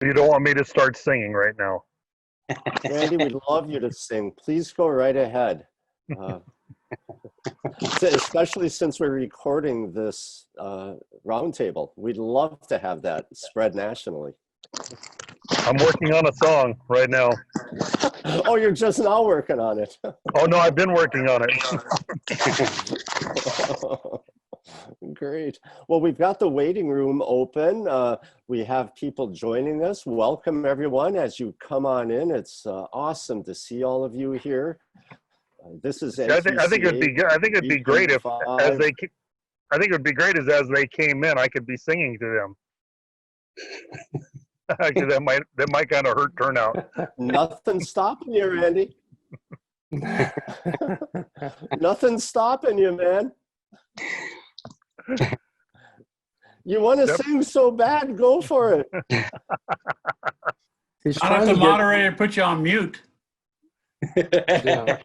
You don't want me to start singing right now. Randy, we'd love you to sing. Please go right ahead. Especially since we're recording this roundtable. We'd love to have that spread nationally. I'm working on a song right now. Oh, you're just now working on it. Oh, no, I've been working on it. Great. Well, we've got the waiting room open. We have people joining us. Welcome, everyone, as you come on in. It's awesome to see all of you here. This is NTCA. I think it'd be good. I think it'd be great if, as they, I think it would be great as they came in, I could be singing to them. Actually, that might kind of hurt turnout. Nothing stopping you, Randy. Nothing's stopping you, man. You want to sing so bad, go for it. He's trying to moderator put you on mute. Yeah.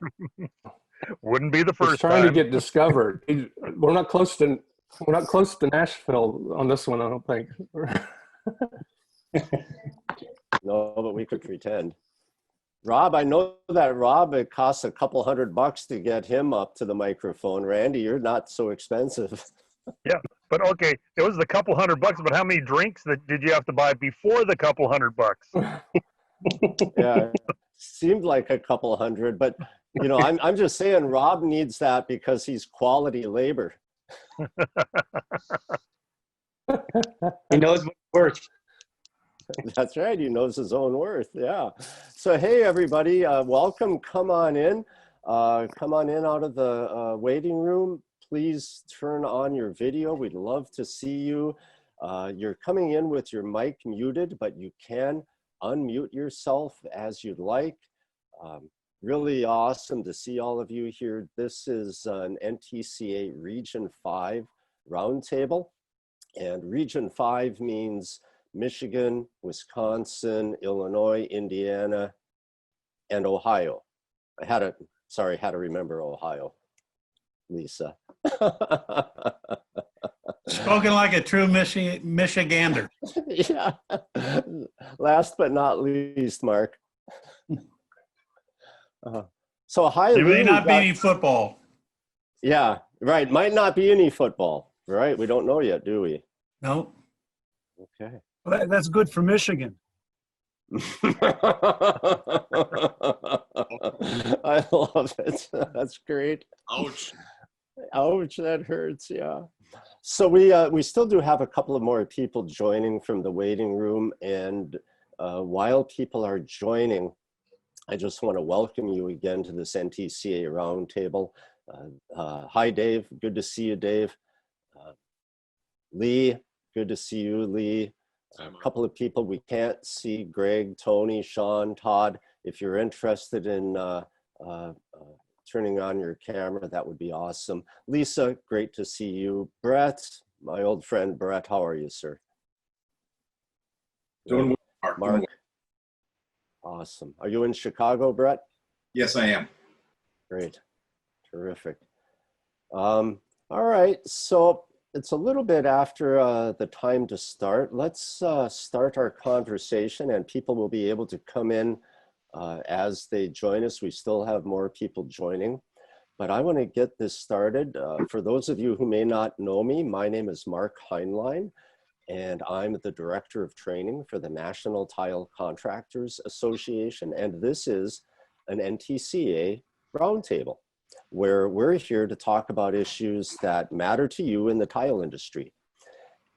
Wouldn't be the first He's trying time. to get discovered. We're not close to Nashville on this one, I don't think. No, but we could pretend. Rob, I know that Rob, it costs a couple $100 to get him up to the microphone. Randy, you're not so expensive. Yeah, but okay, it was a couple $100, but how many drinks did you have to buy before the couple $100? Yeah, seemed like a couple hundred, but you know, I'm just saying Rob needs that because he's quality labor. He knows what's worth. That's right, he knows his own worth, yeah. So hey everybody, welcome, come on in out of the waiting room. Please turn on your video, we'd love to see you. You're coming in with your mic muted, but you can unmute yourself as you'd like. Really awesome to see all of you here. This is an NTCA Region 5 roundtable, and Region 5 means Michigan, Wisconsin, Illinois, Indiana, and Ohio. I had to remember Ohio, Lisa. Spoken like a true Michigander. Yeah. Last but not least, Mark. So hi, There Lou, may not be any football. Yeah, right. Might not be any football, right? We don't know yet, do we? No. Okay. Well, that's good for Michigan. I love it. That's great. Ouch. Ouch, that hurts, yeah. So we still do have a couple of more people joining from the waiting room, and while people are joining, I just want to welcome you again to this NTCA Roundtable. Hi, Dave. Good to see you, Dave. Lee, good to see you, Lee. A couple of people we can't see, Greg, Tony, Sean, Todd. If you're interested in turning on your camera, that would be awesome. Lisa, great to see you. Brett, my old friend Brett, how are you, sir? Doing well, Mark. Awesome. Are you in Chicago, Brett? Yes, I am. Great. Terrific. All right. So it's a little bit after the time to start. Let's start our conversation, and people will be able to come in as they join us. We still have more people joining, but I want to get this started. For those of you who may not know me, my name is Mark Heinlein, and I'm the Director of Training for the National Tile Contractors Association, and this is an NTCA Roundtable, where we're here to talk about issues that matter to you in the tile industry.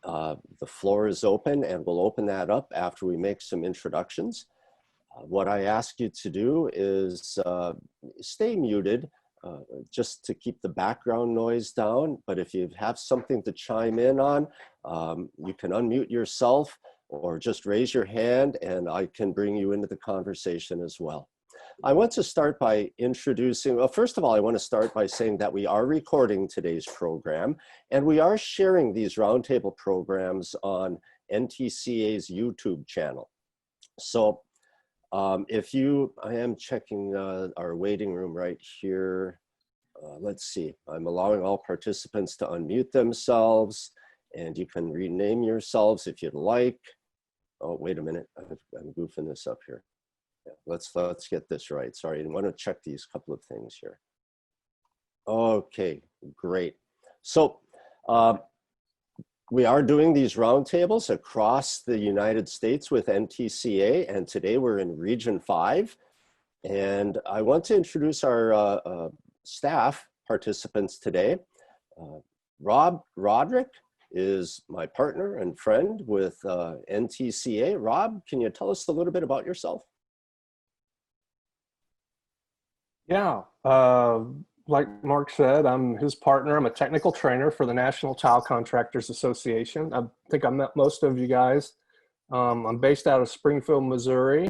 The floor is open, and we'll open that up after we make some introductions. What I ask you to do is stay muted, just to keep the background noise down. But if you have something to chime in on, you can unmute yourself or just raise your hand and I can bring you into the conversation as well. I want to start by introducing, well, first of all, I want to start by saying that we are recording today's program, and we are sharing these roundtable programs on NTCA's YouTube channel. So I am checking our waiting room right here. Let's see, I'm allowing all participants to unmute themselves, and you can rename yourselves if you'd like. Oh, wait a minute. I'm goofing this up here. Yeah, let's get this right. Sorry, I want to check these couple of things here. Okay, great. So we are doing these roundtables across the United States with NTCA, and today we're in Region 5. And I want to introduce our staff participants today. Rob Roderick is my partner and friend with NTCA. Rob, can you tell us a little bit about yourself? Yeah, like Mark said, I'm his partner. I'm a technical trainer for the National Tile Contractors Association. I think I met most of you guys. I'm based out of Springfield, Missouri.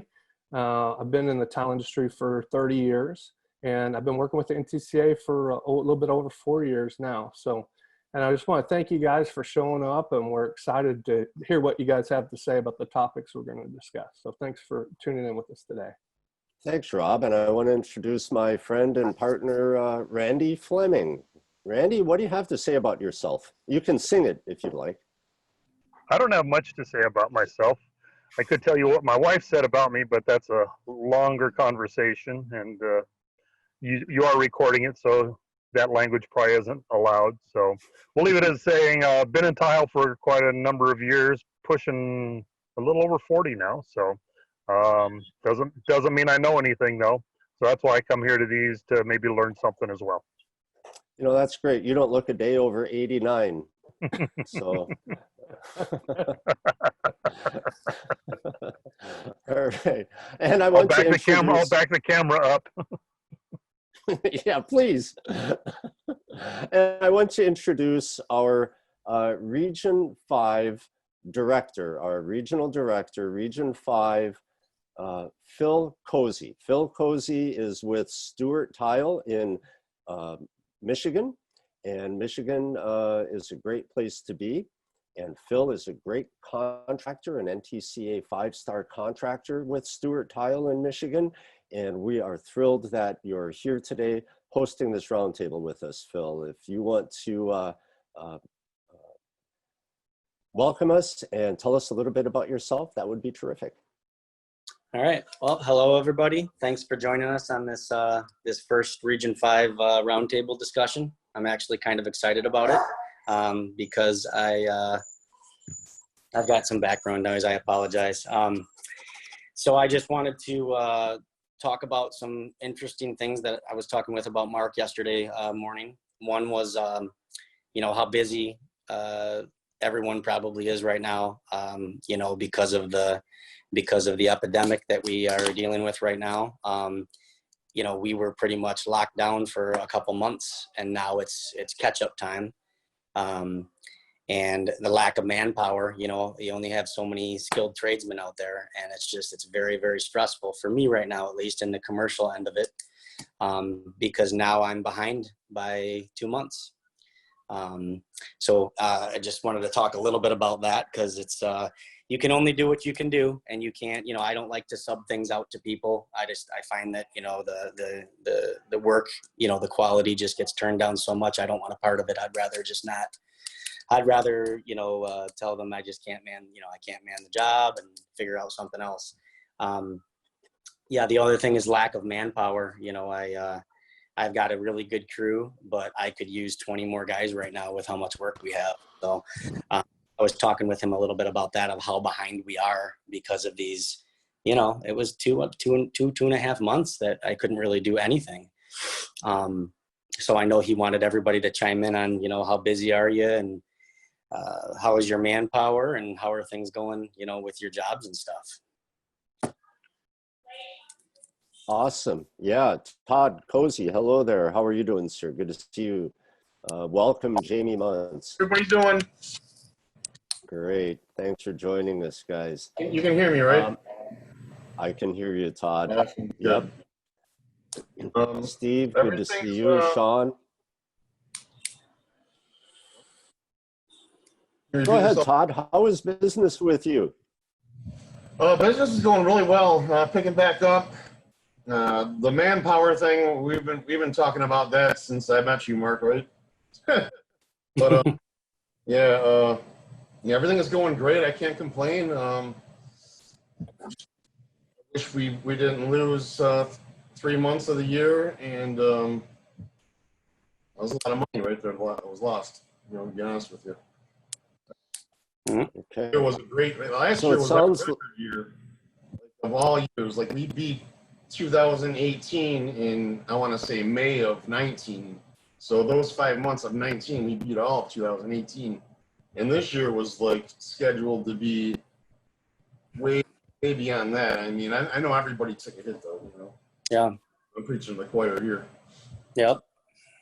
I've been in the tile industry for 30 years, and I've been working with the NTCA for a little bit over 4 years now. So, and I just want to thank you guys for showing up, and we're excited to hear what you guys have to say about the topics we're going to discuss. So thanks for tuning in with us today. Thanks, Rob. And I want to introduce my friend and partner, Randy Fleming. Randy, what do you have to say about yourself? You can sing it if you'd like. I don't have much to say about myself. I could tell you what my wife said about me, but that's a longer conversation, and you are recording it, so that language probably isn't allowed. So we'll leave it as saying been in tile for quite a number of years, pushing a little over 40 now. So doesn't mean I know anything though. So that's why I come here to these to maybe learn something as well. You know, that's great. You don't look a day over 89. So. All right. And I want to introduce... I'll back the camera up. Yeah, please. And I want to introduce our Region 5 director, our regional director, Region 5, Phil Cozy. Phil Cozy is with Stewart Tile in Michigan, and Michigan is a great place to be. And Phil is a great contractor, an NTCA 5-star contractor with Stewart Tile in Michigan. And we are thrilled that you're here today hosting this roundtable with us, Phil. If you want to welcome us and tell us a little bit about yourself, that would be terrific. All right. Well, hello, everybody. Thanks for joining us on this this first Region 5 roundtable discussion. I'm actually kind of excited about it. Because I've got some background noise, I apologize. So I just wanted to talk about some interesting things that I was talking about Mark yesterday morning. One was, you know, how busy everyone probably is right now, you know, because of the epidemic that we are dealing with right now. You know, we were pretty much locked down for a couple months, and now it's catch-up time. And the lack of manpower, you know, you only have so many skilled tradesmen out there, and it's very, very stressful for me right now, at least in the commercial end of it, because now I'm behind by 2 months. So I just wanted to talk a little bit about that, because it's, you can only do what you can do, and you can't, you know, I don't like to sub things out to people. I find that, you know, the work, you know, the quality just gets turned down so much. I don't want a part of it. I'd rather, you know, tell them I just can't man the job and figure out something else. Yeah. The other thing is lack of manpower. You know, I've got a really good crew, but I could use 20 more guys right now with how much work we have. So, I was talking with him a little bit about that, of how behind we are because of these, you know, it was two and a half months that I couldn't really do anything. So I know he wanted everybody to chime in on, you know, how busy are you, and how is your manpower, and how are things going, you know, with your jobs and stuff. Awesome. Yeah. Todd Cozy, hello there. How are you doing, sir? Good to see you. Welcome, Jamie Muntz. Everybody doing? Great. Thanks for joining us, guys. You can hear me, right? I can hear you, Todd. Awesome. Yep. Steve, good to see you. Sean. Go ahead, Todd. How is business with you? Business is going really well. Picking back up. The manpower thing, we've been talking about that since I met you, Mark, right? But yeah, everything is going great. I can't complain. wish we didn't lose 3 months of the year, and that was a lot of money right there that was lost. You know, to be honest with you. Okay. It was a great. Last So year it was our sounds record year of all years. Like we beat 2018 in, I want to say, May of 19. So those 5 months of 19, we beat all of 2018. And this year was like scheduled to be way beyond that. I mean, I know everybody took a hit though, you know. Yeah. I'm preaching to the choir here. Yep.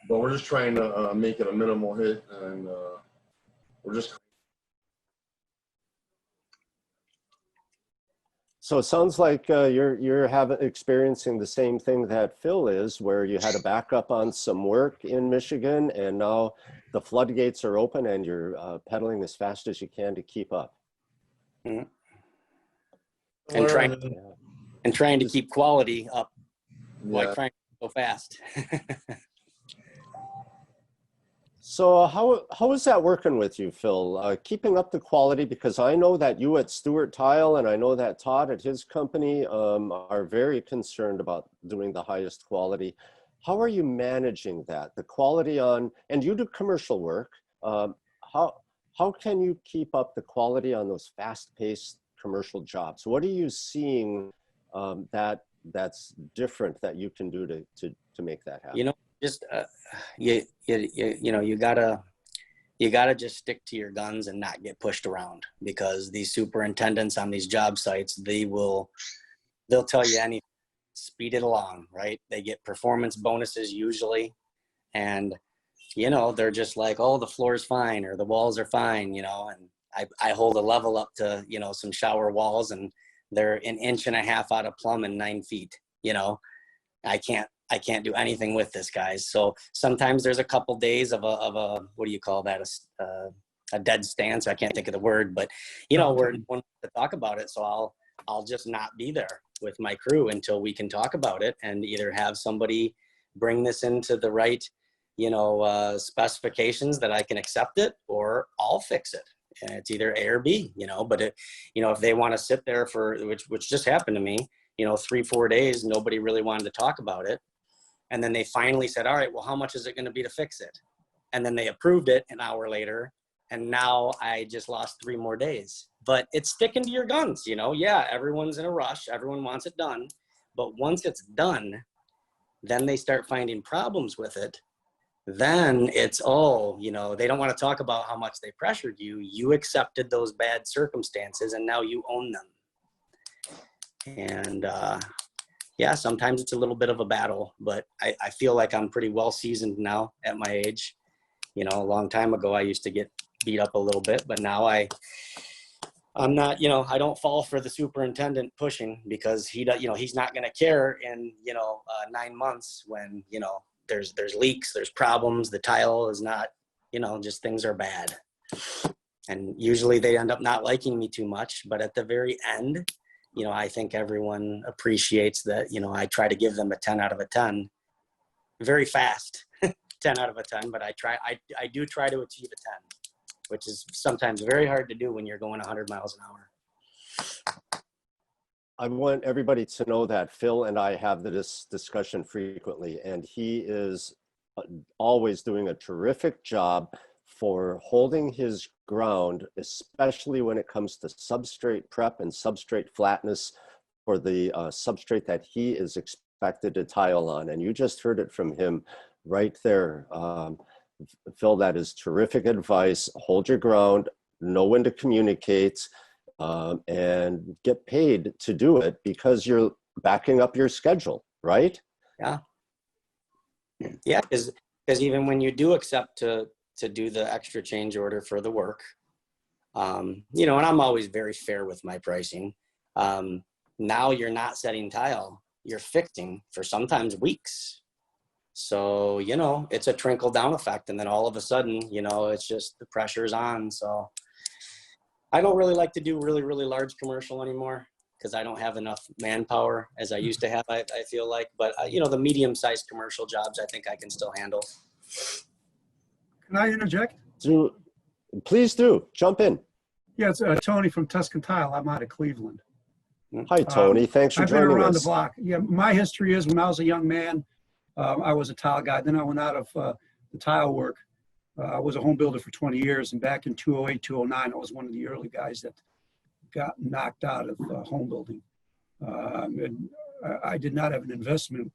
But we're just trying to make it a minimal hit, and we're just. So it sounds like you're experiencing the same thing that Phil is, where you had a backup on some work in Michigan, and now the floodgates are open, and you're pedaling as fast as you can to keep up. And trying to keep quality up while trying to go fast. So how is that working with you, Phil? Keeping up the quality, because I know that you at Stewart Tile, and I know that Todd at his company are very concerned about doing the highest quality. How are you managing that? The quality on, and you do commercial work. How can you keep up the quality on those fast-paced commercial jobs? What are you seeing that's different that you can do to make that happen? You know, just you know, you gotta just stick to your guns and not get pushed around, because these superintendents on these job sites, they'll tell you anything. Speed it along, right? They get performance bonuses usually, and you know, they're just like, oh, the floor is fine, or the walls are fine, you know. And I hold a level up to, you know, some shower walls, and they're 1.5 inches out of plumb and 9 feet. You know, I can't do anything with this, guys. So sometimes there's a couple days of a what do you call that? A dead stance. I can't think of the word, but you know, we're to talk about it. So I'll just not be there with my crew until we can talk about it, and either have somebody bring this into the right, you know, specifications that I can accept it, or I'll fix it. And it's either A or B, you know. But you know, if they want to sit there for, which just happened to me, you know, 3-4 days, nobody really wanted to talk about it. And then they finally said, all right, well, how much is it going to be to fix it? And then they approved it an hour later. And now I just lost 3 more days. But it's sticking to your guns, you know. Yeah, everyone's in a rush. Everyone wants it done. But once it's done, then they start finding problems with it. Then it's, oh, you know, they don't want to talk about how much they pressured you. You accepted those bad circumstances, and now you own them. And yeah, sometimes it's a little bit of a battle, but I feel like I'm pretty well seasoned now at my age. You know, a long time ago, I used to get beat up a little bit, but now I'm not, you know, I don't fall for the superintendent pushing, because he does, you know, he's not going to care in, you know, 9 months when, you know, there's leaks, there's problems, the tile is not, you know, just things are bad. And usually they end up not liking me too much, but at the very end, you know, I think everyone appreciates that, you know, I try to give them a 10 out of a 10 very fast, 10 out of a 10, but I do try to achieve a 10, which is sometimes very hard to do when you're going 100 miles an hour. I want everybody to know that Phil and I have this discussion frequently, and he is always doing a terrific job for holding his ground, especially when it comes to substrate prep and substrate flatness for the substrate that he is expected to tile on. And you just heard it from him right there. Phil, that is terrific advice. Hold your ground, know when to communicate, and get paid to do it, because you're backing up your schedule, right? Yeah. Yeah, because even when you do accept to do the extra change order for the work, you know, and I'm always very fair with my pricing. Now you're not setting tile, you're fixing for sometimes weeks. So, you know, it's a trickle down effect. And then all of a sudden, you know, it's just the pressure's on. So I don't really like to do really, really large commercial anymore, because I don't have enough manpower as I used to have, I feel like. But, you know, the medium-sized commercial jobs, I think I can still handle. Can I interject? Please do, jump in. Yeah, it's Tony from Tuscan Tile. I'm out of Cleveland. Hi, Tony. Thanks for I've been joining around the us. block. Yeah, my history is when I was a young man, I was a tile guy. Then I went out of the tile work. I was a home builder for 20 years. And back in 2008, 2009, I was one of the early guys that got knocked out of home building. And I did not have an investment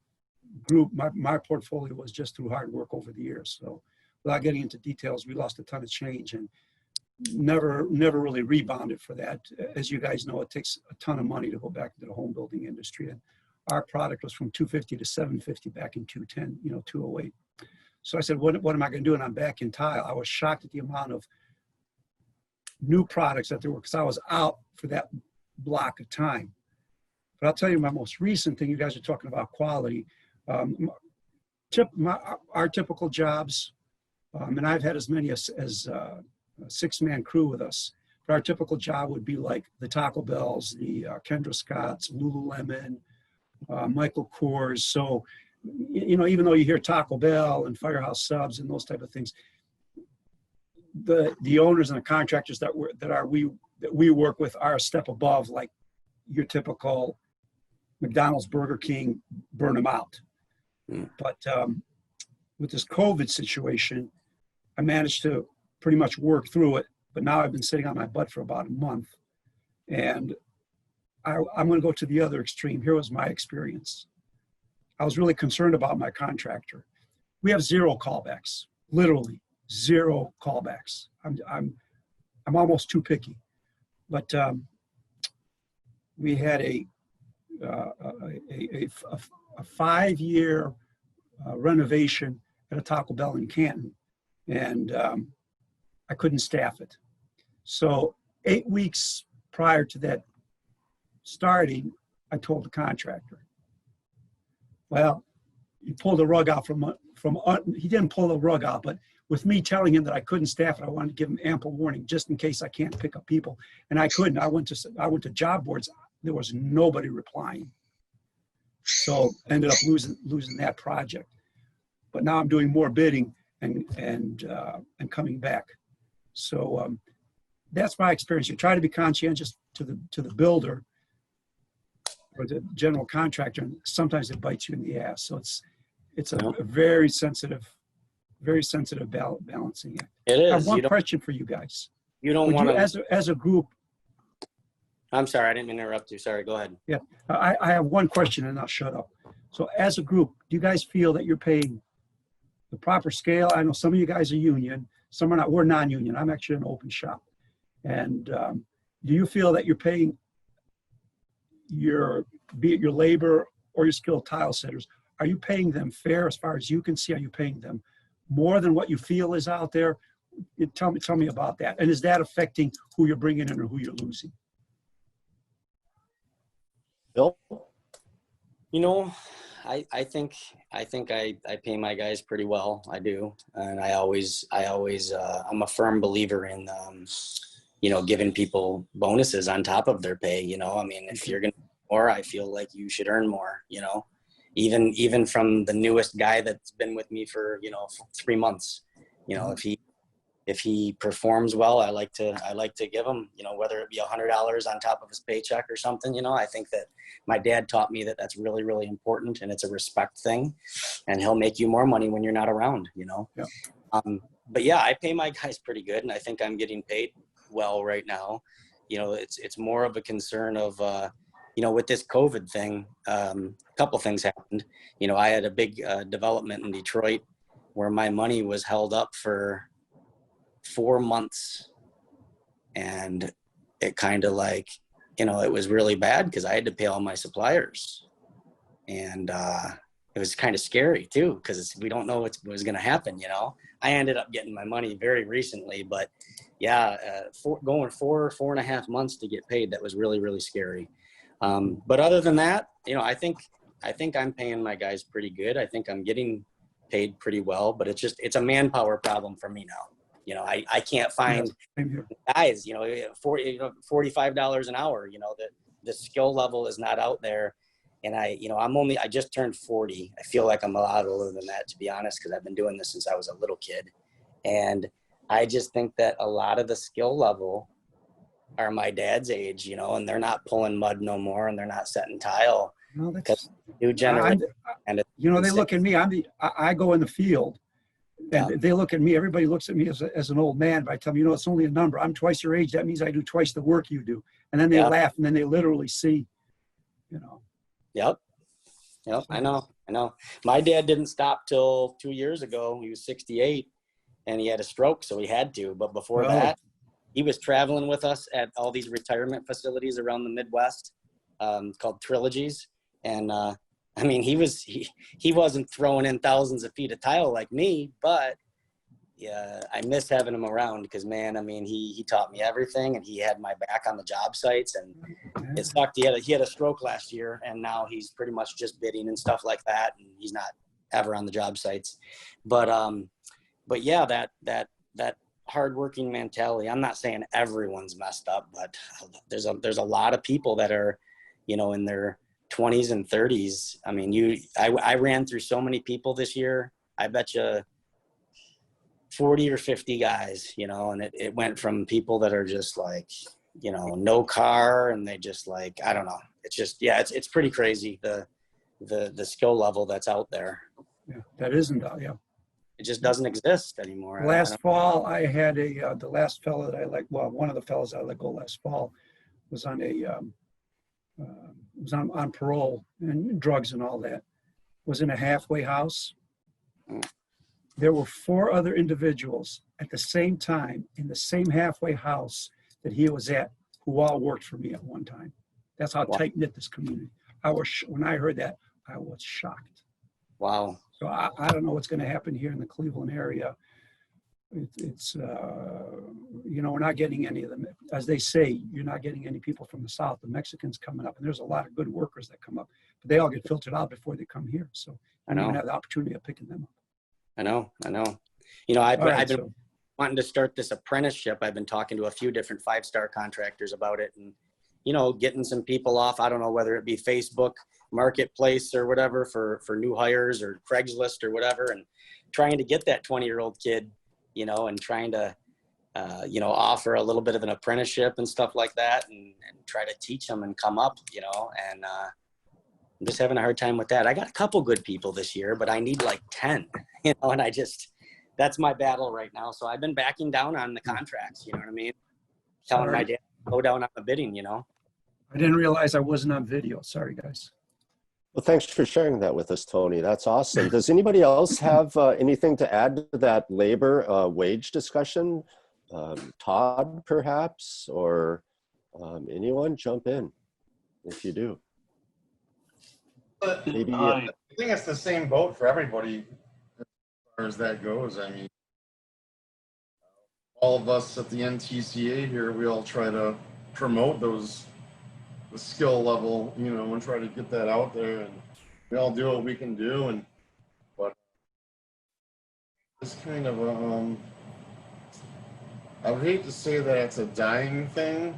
group. My portfolio was just through hard work over the years. So without getting into details, we lost a ton of change and never really rebounded for that. As you guys know, it takes a ton of money to go back into the home building industry. And our product was from 250 to 750 back in 2010, 2008. So I said, what am I going to do? And I'm back in tile. I was shocked at the amount of new products that there were because I was out for that block of time. But I'll tell you my most recent thing, you guys are talking about quality. Our typical jobs, and I've had as many as a 6-man crew with us, but our typical job would be like the Taco Bells, the Kendra Scotts, Lululemon, Michael Kors. So, even though you hear Taco Bell and Firehouse Subs and those type of things, the owners and the contractors that we work with are a step above, like your typical McDonald's, Burger King, burn them out. But with this COVID situation, I managed to pretty much work through it. But now I've been sitting on my butt for about a month, and I'm going to go to the other extreme. Here was my experience. I was really concerned about my contractor. We have 0 callbacks, literally 0 callbacks. I'm almost too picky, but we had a 5-year renovation at a Taco Bell in Canton, and I couldn't staff it. So 8 weeks prior to that starting, I told the contractor, well, he pulled the rug out he didn't pull the rug out, but with me telling him that I couldn't staff it, I wanted to give him ample warning just in case I can't pick up people. And I couldn't. I went to job boards. There was nobody replying. So ended up losing that project. But now I'm doing more bidding and coming back. So that's my experience. You try to be conscientious to the builder or the general contractor, and sometimes it bites you in the ass. So it's a very sensitive balancing act. It is. I have one question for you guys. You don't want to, as a group. I'm sorry, I didn't mean to interrupt you. Sorry, go ahead. Yeah, I have one question and I'll shut up. So as a group, do you guys feel that you're paying the proper scale? I know some of you guys are union, some are not. We're non-union. I'm actually an open shop. And do you feel that you're paying be it your labor or your skilled tile setters, are you paying them fair as far as you can see? Are you paying them more than what you feel is out there? Tell me about that. And is that affecting who you're bringing in or who you're losing? Bill? I think I pay my guys pretty well. I do. And I always I'm a firm believer in, giving people bonuses on top of their pay. I mean, if you're going to more, I feel like you should earn more, even from the newest guy that's been with me for, 3 months, if he performs well, I like to give him, whether it be $100 on top of his paycheck or something. I think that my dad taught me that that's really, really important, and it's a respect thing, and he'll make you more money when you're not around, Yeah. But yeah, I pay my guys pretty good, and I think I'm getting paid well right now. It's more of a concern of, with this COVID thing, a couple things happened. I had a big development in Detroit where my money was held up for 4 months, and it kind of like, it was really bad because I had to pay all my suppliers, and it was kind of scary too because we don't know what was going to happen. I ended up getting my money very recently, but yeah, going 4.5 months to get paid, that was really, really scary. But other than that, I think I'm paying my guys pretty good. I think I'm getting paid pretty well, but it's a manpower problem for me now. I can't find guys, $45 an hour, the skill level is not out there. And I just turned 40. I feel like I'm a lot older than that, to be honest, because I've been doing this since I was a little kid. And I just think that a lot of the skill level are my dad's age, you know, and they're not pulling mud no more, and they're not setting tile. No, Because that's, new generation, and you know, they look at me, I go in the field and Yeah. they look at me, everybody looks at me as an old man, but I tell them, you know, it's only a number. I'm twice your age. That means I do twice the work you do. And then they Yeah. laugh, and then they literally see, you know. Yep. I know. My dad didn't stop till 2 years ago. He was 68 and he had a stroke, so he had to. But before Wow. that, he was traveling with us at all these retirement facilities around the Midwest, called Trilogies. And I mean, he wasn't throwing in thousands of feet of tile like me, but yeah, I miss having him around because, man, I mean, he taught me everything, and he had my back on the job sites. And it sucked. He had a stroke last year, and now he's pretty much just bidding and stuff like that, and he's not ever on the job sites. But yeah, that hardworking mentality. I'm not saying everyone's messed up, but there's a lot of people that are, you know, in their 20s and 30s. I mean, I ran through so many people this year. I bet you 40 or 50 guys, you know, and it went from people that are just like, you know, no car, and they just like, I don't know. It's just, yeah, it's pretty crazy, the skill level that's out there. Yeah, that isn't, yeah. It just doesn't exist anymore. Last fall, I had the last fellow that I let, well, one of the fellows I let go last fall was on was on parole and drugs and all that, was in a halfway house. There were 4 other individuals at the same time in the same halfway house that he was at, who all worked for me at one time. That's how Wow. tight knit this community. When I heard that, I was shocked. Wow. So I don't know what's going to happen here in the Cleveland area. It's you know, we're not getting any of them. As they say, you're not getting any people from the South. The Mexicans coming up, and there's a lot of good workers that come up, but they all get filtered out before they come here. So I you don't know. even have the opportunity of picking them up. I know. You know, I've been So wanting to start this apprenticeship. I've been talking to a few different 5-star contractors about it, and, you know, getting some people off, I don't know whether it be Facebook Marketplace or whatever for new hires, or Craigslist or whatever, and trying to get that 20-year-old kid, you know, and trying to, you know, offer a little bit of an apprenticeship and stuff like that, and try to teach them and come up, you know, and I'm just having a hard time with that. I got a couple good people this year, but I need like 10, you know, and that's my battle right now. So I've been backing down on the contracts, you know what I mean? Telling my dad to go down on the bidding, you know? I didn't realize I wasn't on video. Sorry, guys. Well, thanks for sharing that with us, Tony. That's awesome. Does anybody else have anything to add to that labor wage discussion? Todd, perhaps, or anyone? Jump in if you do. Maybe. I think it's the same boat for everybody as far as that goes. I mean, all of us at the NTCA here, we all try to promote the skill level, you know, and try to get that out there, and we all do what we can do. But it's kind of I would hate to say that it's a dying thing.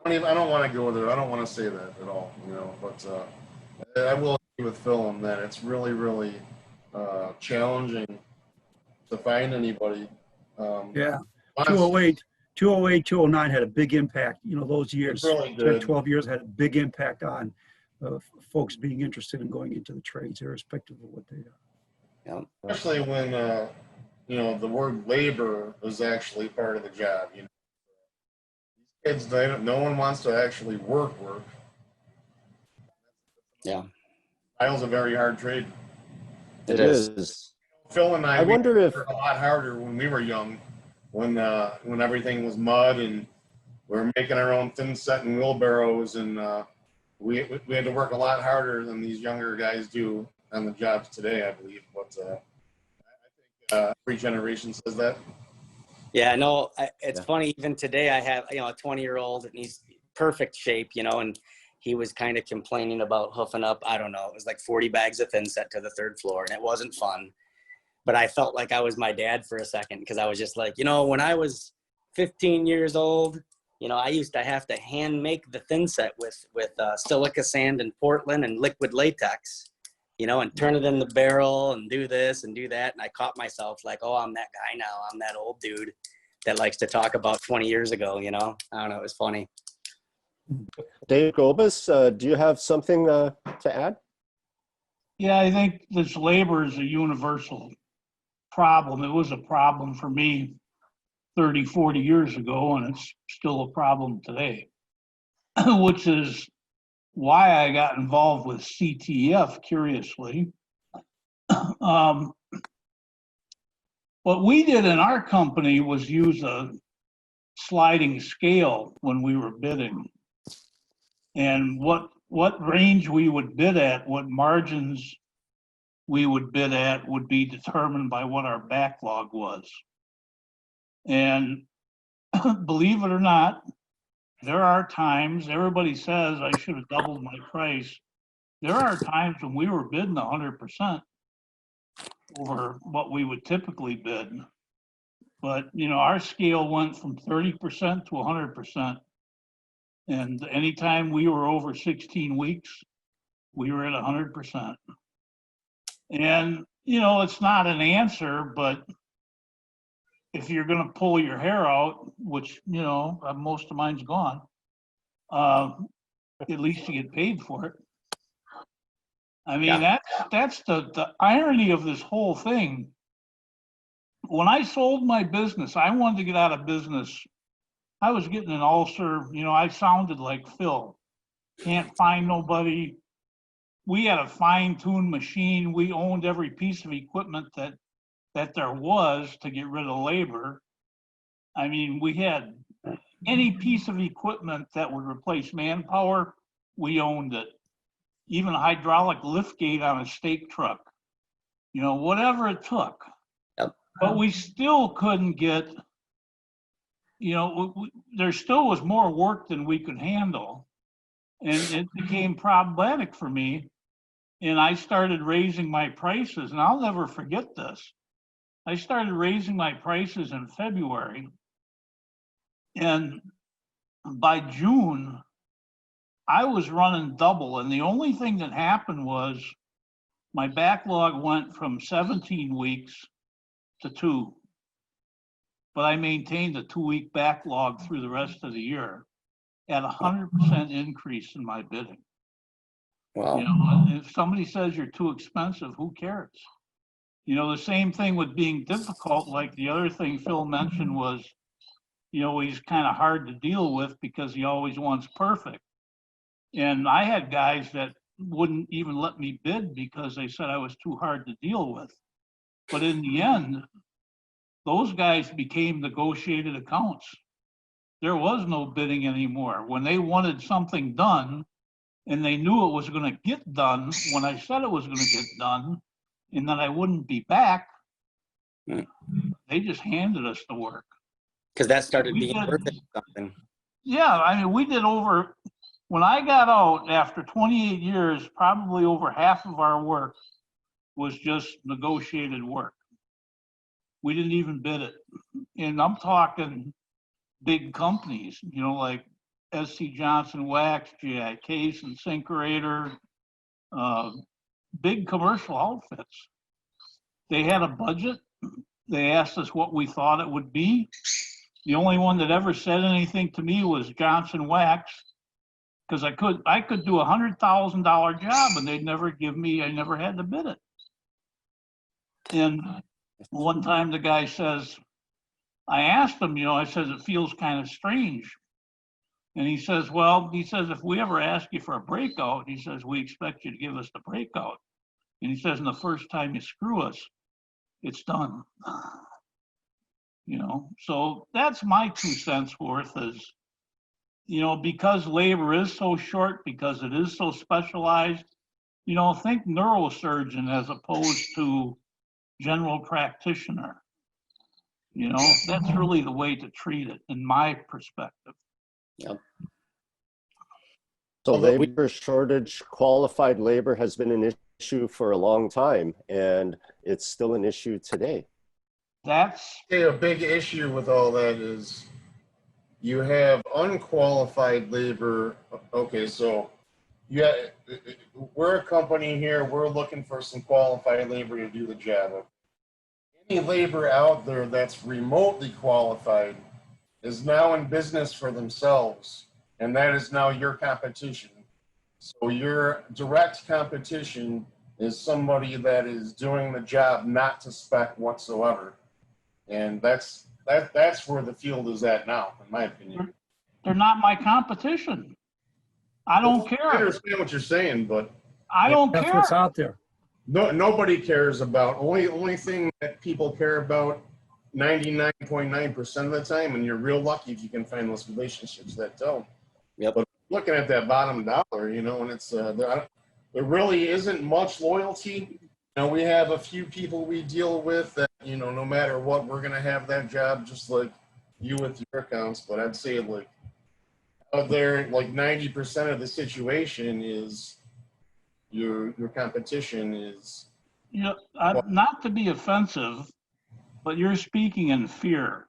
I don't want to go there. I don't want to say that at all, you know, but I will agree with Phil on that. It's really, really challenging to find anybody. Yeah, 208, 209 had a big impact. You know, those years, really did. 12 years had a big impact on folks being interested in going into the trades, irrespective of what they are. Yeah. Especially when, you know, the word labor is actually part of the job, you know. These kids, no one wants to actually work. Yeah. Tile's a very hard trade. It is. Phil and I wonder if worked a lot harder when we were young, when everything was mud and we were making our own thin set and wheelbarrows, and we had to work a lot harder than these younger guys do on the jobs today, I believe. But I think every generation says that. Yeah, no, it's funny. Even today, I have, you know, a 20-year-old, and he's perfect shape, you know, and he was kind of complaining about hoofing up, I don't know, it was like 40 bags of thin set to the 3rd floor, and it wasn't fun. But I felt like I was my dad for a second, because I was just like, you know, when I was 15 years old, you know, I used to have to hand make the thin set with silica sand and Portland and liquid latex, you know, and turn it in the barrel and do this and do that. And I caught myself like, oh, I'm that guy now. I'm that old dude. that likes to talk about 20 years ago, you know? I don't know, it was funny. Dave Gobus, do you have something to add? Yeah, I think this labor is a universal problem. It was a problem for me 30, 40 years ago, and it's still a problem today, which is why I got involved with CTF, curiously. What we did in our company was use a sliding scale when we were bidding. And what range we would bid at, what margins we would bid at would be determined by what our backlog was. And believe it or not, there are times, everybody says I should have doubled my price. There are times when we were bidding 100% over what we would typically bid. But, you know, our scale went from 30% to 100%. And anytime we were over 16 weeks, we were at 100%. And, you know, it's not an answer, but if you're going to pull your hair out, which, you know, most of mine's gone, at least you get paid for it. I mean, that's the irony of this whole thing. When I sold my business, I wanted to get out of business. I was getting an ulcer. You know, I sounded like Phil. Can't find nobody. We had a fine-tuned machine. We owned every piece of equipment that there was to get rid of labor. I mean, we had any piece of equipment that would replace manpower, we owned it. Even a hydraulic lift gate on a stake truck, you know, whatever it took. Yep. But we still couldn't get, you know, there still was more work than we could handle. And it became problematic for me. And I started raising my prices, and I'll never forget this. I started raising my prices in February. And by June, I was running double. And the only thing that happened was my backlog went from 17 weeks to 2. But I maintained a 2-week backlog through the rest of the year at 100% increase in my bidding. Wow. You know, if somebody says you're too expensive, who cares? You know, the same thing with being difficult, like the other thing Phil mentioned was, you know, he's kind of hard to deal with because he always wants perfect. And I had guys that wouldn't even let me bid because they said I was too hard to deal with. But in the end, those guys became negotiated accounts. There was no bidding anymore. When they wanted something done, and they knew it was going to get done when I said it was going to get done, and that I wouldn't be back, they just handed us the work. Because that started being worth it or something. Yeah, I mean, we did over, when I got out after 28 years, probably over half of our work was just negotiated work. We didn't even bid it. And I'm talking big companies, you know, like SC Johnson Wax, GI Case and Syncerator, big commercial outfits. They had a budget. They asked us what we thought it would be. The only one that ever said anything to me was Johnson Wax, because I could do a $100,000 job and they'd never give me, I never had to bid it. And one time the guy says, I asked him, you know, I says, it feels kind of strange. And he says, well, he says, if we ever ask you for a breakout, he says, we expect you to give us the breakout. And he says, and the first time you screw us, it's done. You know, so that's my 2 cents worth is, you know, because labor is so short, because it is so specialized, you know, think neurosurgeon as opposed to general practitioner. You know, that's really the way to treat it in my perspective. Yep. So labor shortage, qualified labor has been an issue for a long time, and it's still an issue today. That's a big issue with all that is you have unqualified labor. Okay, so we're a company here. We're looking for some qualified labor to do the job. any labor out there that's remotely qualified is now in business for themselves, and that is now your competition. So your direct competition is somebody that is doing the job not to spec whatsoever. And that's where the field is at now, in my opinion. They're not my competition. I don't I care. understand what you're saying, but I don't That's care. what's out there. nobody cares about, only thing that people care about 99.9% of the time, and you're real lucky if you can find those relationships that don't. Yep. But looking at that bottom dollar, and it's there really isn't much loyalty. We have a few people we deal with that, no matter what, we're gonna have that job, just like you with your accounts. But I'd say like out there, like 90% of the situation is your competition is. Not to be offensive, but you're speaking in fear.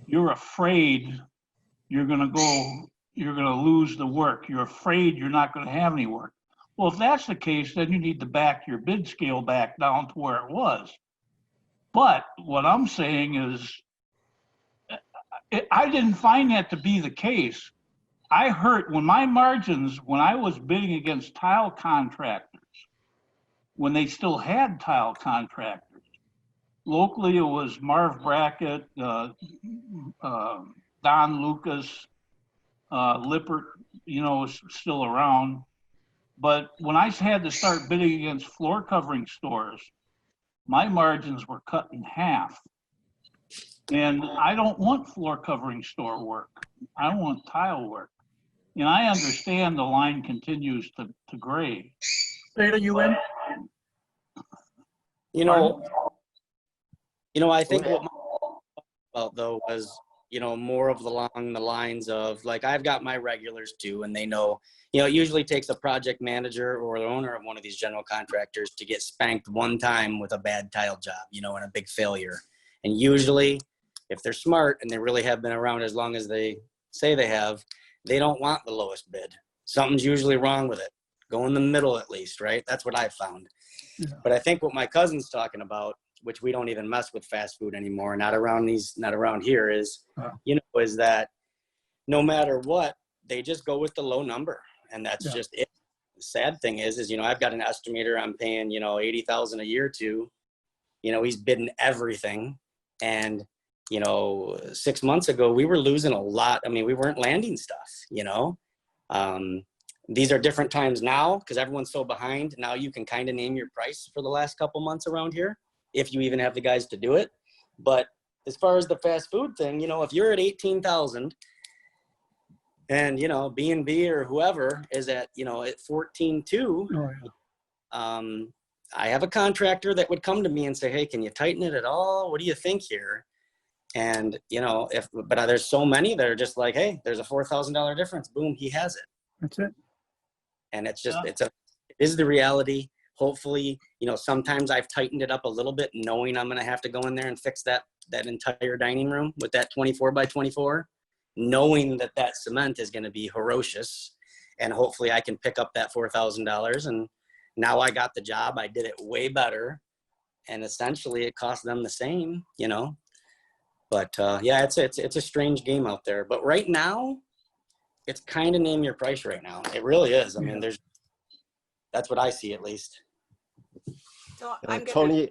You're afraid you're going to lose the work. You're afraid you're not going to have any work. Well, if that's the case, then you need to back your bid scale back down to where it was. But what I'm saying is, I didn't find that to be the case. I heard when my margins, when I was bidding against tile contractors, when they still had tile contractors, locally, it was Marv Brackett, Don Lucas, Lippert, was still around. But when I had to start bidding against floor covering stores, my margins were cut in half. And I don't want floor covering store work. I want tile work. And I understand the line continues to grade. State are you in? I think what my about though was, more of along the lines of like, I've got my regulars too, and they know, it usually takes a project manager or the owner of one of these general contractors to get spanked one time with a bad tile job, and a big failure. And usually if they're smart and they really have been around as long as they say they have, they don't want the lowest bid. Something's usually wrong with it. Go in the middle at least, right? That's what I've found. Yeah. But I think what my cousin's talking about, which we don't even mess with fast food anymore, not around here, is, is that no matter what, they just go with the low number. And that's just it. The sad thing is, I've got an estimator I'm paying, $80,000 a year to, he's bidding everything. And, 6 months ago, we were losing a lot. I mean, we weren't landing stuff, These are different times now because everyone's so behind. Now you can kind of name your price for the last couple months around here, if you even have the guys to do it. But as far as the fast food thing, if you're at 18,000 and, B&B or whoever is at, at 14.2, I have a contractor that would come to me and say, hey, can you tighten it at all? What do you think here? And, but there's so many that are just like, hey, there's a $4,000 difference. Boom, he has it. That's it. And it's just, it is the reality. Hopefully, sometimes I've tightened it up a little bit, knowing I'm going to have to go in there and fix that entire dining room with that 24 by 24, knowing that cement is going to be ferocious. And hopefully I can pick up that $4,000. And now I got the job. I did it way better. And essentially it cost them the same, But it's a strange game out there. But right now, it's kind of name your price right now. It really is. I mean, that's what I see at least. So Tony,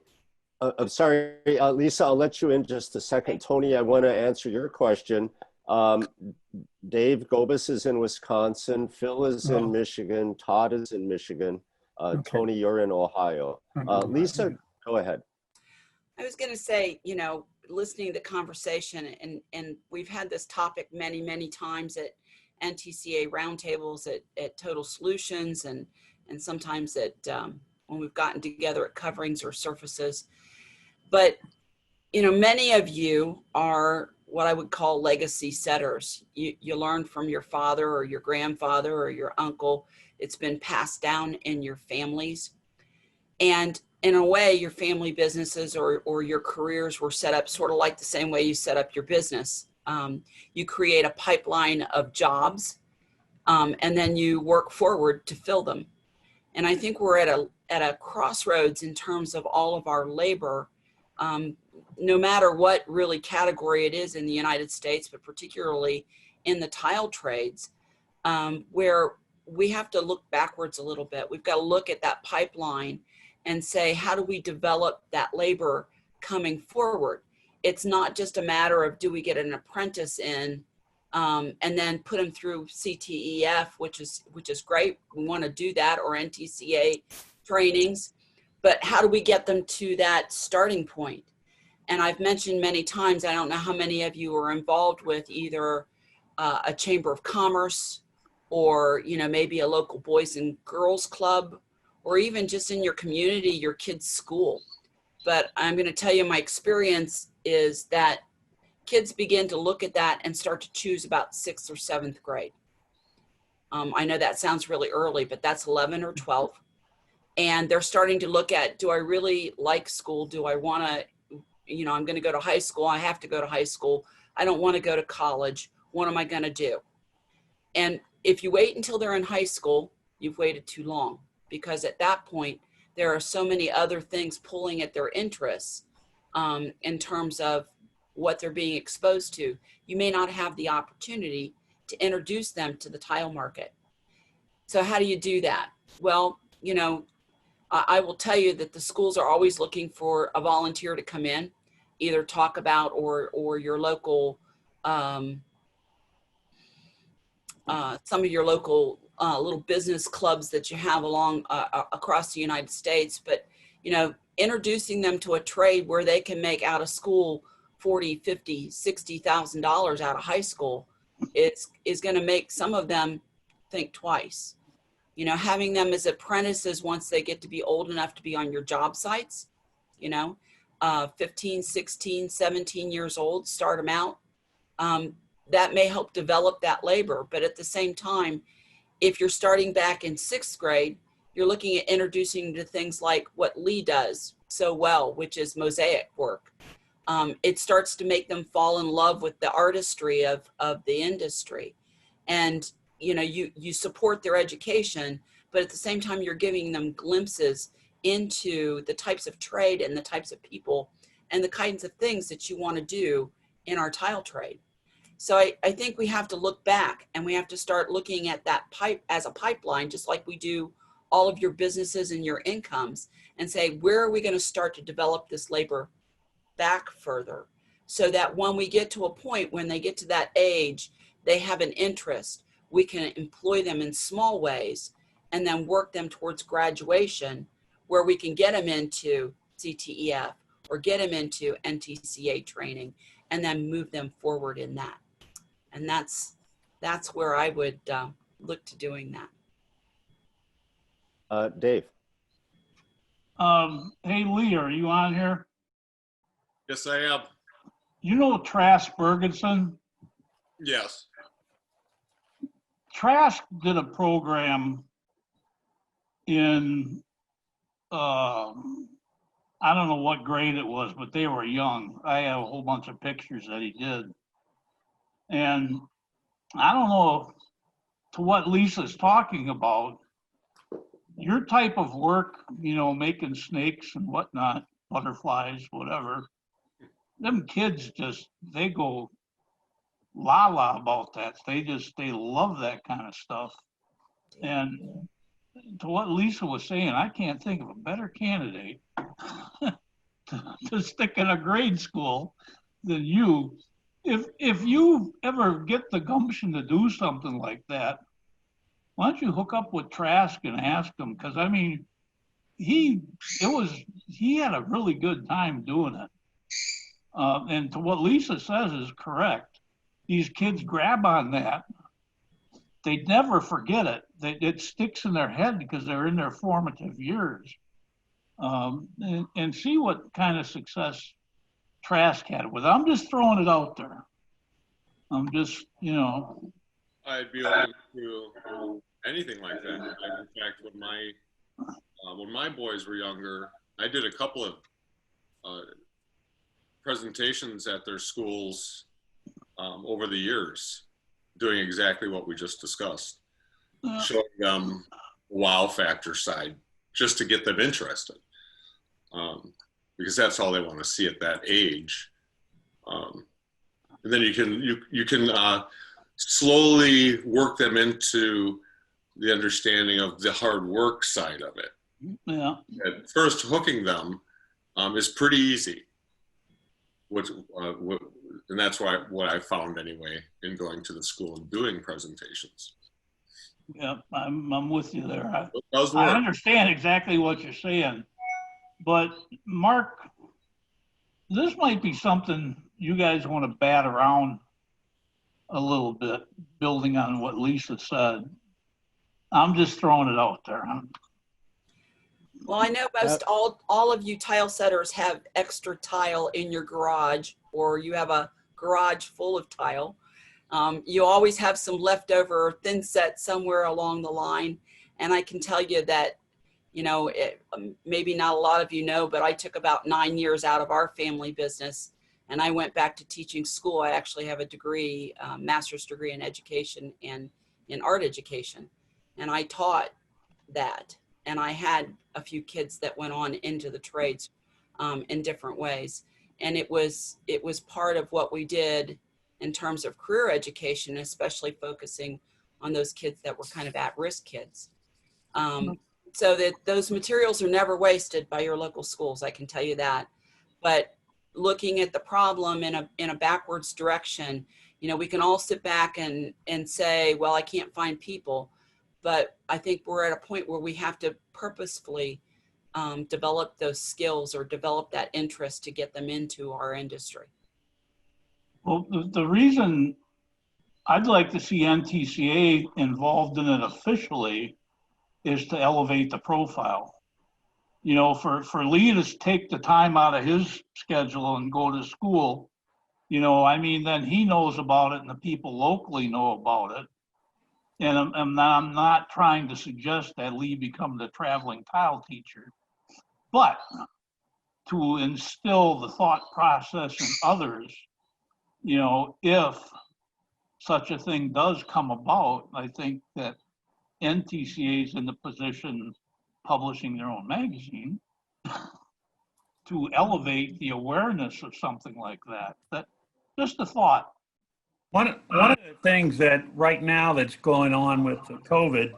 I'm sorry, Lisa, I'll let you in just a second. Tony, I want to answer your question. Dave Gobus is in Wisconsin. Phil is in Michigan. Todd is in Michigan. Tony, you're in Ohio. Lisa, go ahead. I was going to say, listening to the conversation, and we've had this topic many, many times at NTCA Roundtables, at Total Solutions, and sometimes at when we've gotten together at coverings or surfaces. But, many of you are what I would call legacy setters. You learned from your father or your grandfather or your uncle. It's been passed down in your families. And in a way, your family businesses or your careers were set up sort of like the same way you set up your business. You create a pipeline of jobs, and then you work forward to fill them. And I think we're at a crossroads in terms of all of our labor, no matter what really category it is in the United States, but particularly in the tile trades, where we have to look backwards a little bit. We've got to look at that pipeline and say, how do we develop that labor coming forward? It's not just a matter of, do we get an apprentice in and then put them through CTEF, which is great. We want to do that, or NTCA trainings, but how do we get them to that starting point? And I've mentioned many times, I don't know how many of you are involved with either a chamber of commerce, or, you know, maybe a local boys and girls club, or even just in your community, your kid's school. But I'm going to tell you, my experience is that kids begin to look at that and start to choose about 6th or 7th grade. I know that sounds really early, but that's 11 or 12. And they're starting to look at, do I really like school? Do I want to, you know, I'm going to go to high school. I have to go to high school. I don't want to go to college. What am I going to do? And if you wait until they're in high school, you've waited too long, because at that point, there are so many other things pulling at their interests in terms of what they're being exposed to. You may not have the opportunity to introduce them to the tile market. So how do you do that? Well, you know, I will tell you that the schools are always looking for a volunteer to come in, either talk about, or your local, some of your local little business clubs that you have along across the United States. But, you know, introducing them to a trade where they can make out of school $40,000, $50,000, $60,000 out of high school is going to make some of them think twice. You know, having them as apprentices once they get to be old enough to be on your job sites, you know, 15, 16, 17 years old, start them out. That may help develop that labor. But at the same time, if you're starting back in 6th grade, you're looking at introducing to things like what Lee does so well, which is mosaic work. It starts to make them fall in love with the artistry of the industry. And, you know, you support their education, but at the same time, you're giving them glimpses into the types of trade and the types of people and the kinds of things that you want to do in our tile trade. So I think we have to look back, and we have to start looking at that pipe as a pipeline, just like we do all of your businesses and your incomes, and say, where are we going to start to develop this labor back further, so that when we get to a point when they get to that age, they have an interest, we can employ them in small ways and then work them towards graduation, where we can get them into CTEF or get them into NTCA training and then move them forward in that. And that's where I would look to doing that. Dave. Hey, Lee, are you on here? Yes, I am. You know Trask Bergenson? Yes. Trask did a program in, I don't know what grade it was, but they were young. I have a whole bunch of pictures that he did. And I don't know to what Lisa's talking about. Your type of work, you know, making snakes and whatnot, butterflies, whatever, them kids just, they go la la about that. They love that kind of stuff. And to what Lisa was saying, I can't think of a better candidate to stick in a grade school than you. If you ever get the gumption to do something like that, why don't you hook up with Trask and ask him? Because I mean, he had a really good time doing it. And to what Lisa says is correct. These kids grab on that. They never forget it. It sticks in their head because they're in their formative years. And see what kind of success Trask had with it. I'm just throwing it out there. I'm just, you know. I'd be open to anything like that. In fact, when my boys were younger, I did a couple of presentations at their schools over the years, doing exactly what we just discussed, showing them wow factor side, just to get them interested. because that's all they want to see at that age. And then you can slowly work them into the understanding of the hard work side of it. Yeah. At first, hooking them is pretty easy. And that's what I found anyway in going to the school and doing presentations. Yeah, I'm with you there. It does I work. understand exactly what you're saying, but Mark, this might be something you guys want to bat around a little bit, building on what Lisa said. I'm just throwing it out there. Well, I know most all of you tile setters have extra tile in your garage, or you have a garage full of tile. You always have some leftover thin set somewhere along the line. And I can tell you that, you know, maybe not a lot of you know, but I took about 9 years out of our family business and I went back to teaching school. I actually have a degree, master's degree in education and in art education. And I taught that. And I had a few kids that went on into the trades in different ways. And it was part of what we did in terms of career education, especially focusing on those kids that were kind of at-risk kids. So that those materials are never wasted by your local schools, I can tell you that. But looking at the problem in a backwards direction, you know, we can all sit back and say, well, I can't find people. But I think we're at a point where we have to purposefully develop those skills or develop that interest to get them into our industry. Well, the reason I'd like to see NTCA involved in it officially is to elevate the profile. You know, for Lee to take the time out of his schedule and go to school, you know, I mean, then he knows about it and the people locally know about it. And I'm not trying to suggest that Lee become the traveling tile teacher, but to instill the thought process in others, you know, if such a thing does come about, I think that NTCA is in the position, publishing their own magazine, to elevate the awareness of something like that. That just a thought. One of the things that right now that's going on with the COVID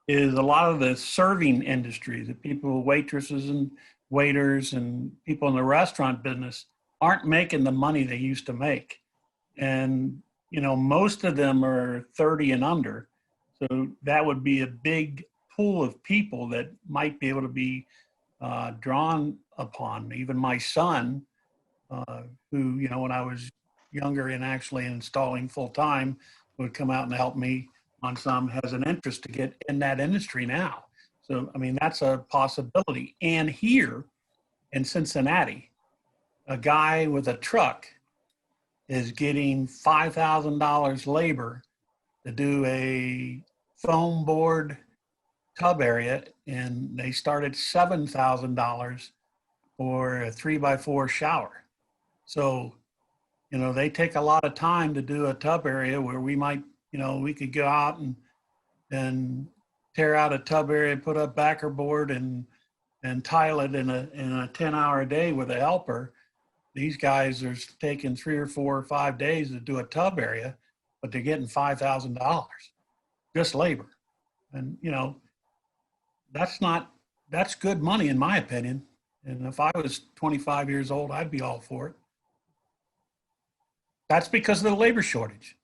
is a lot of the serving industry, the people, waitresses and waiters and people in the restaurant business aren't making the money they used to make. And, you know, most of them are 30 and under. So that would be a big pool of people that might be able to be drawn upon. Even my son, who, you know, when I was younger and actually installing full time, would come out and help me on some, has an interest to get in that industry now. So, I mean, that's a possibility. And here in Cincinnati, a guy with a truck is getting $5,000 labor to do a foam board tub area, and they started $7,000 for a 3x4 shower. So, you know, they take a lot of time to do a tub area where we might, you know, we could go out and tear out a tub area, put up backer board and tile it in a 10-hour day with a helper. These guys are taking 3 or 4 or 5 days to do a tub area, but they're getting $5,000 just labor. And, you know, that's good money in my opinion. And if I was 25 years old, I'd be all for it. That's because of the labor shortage.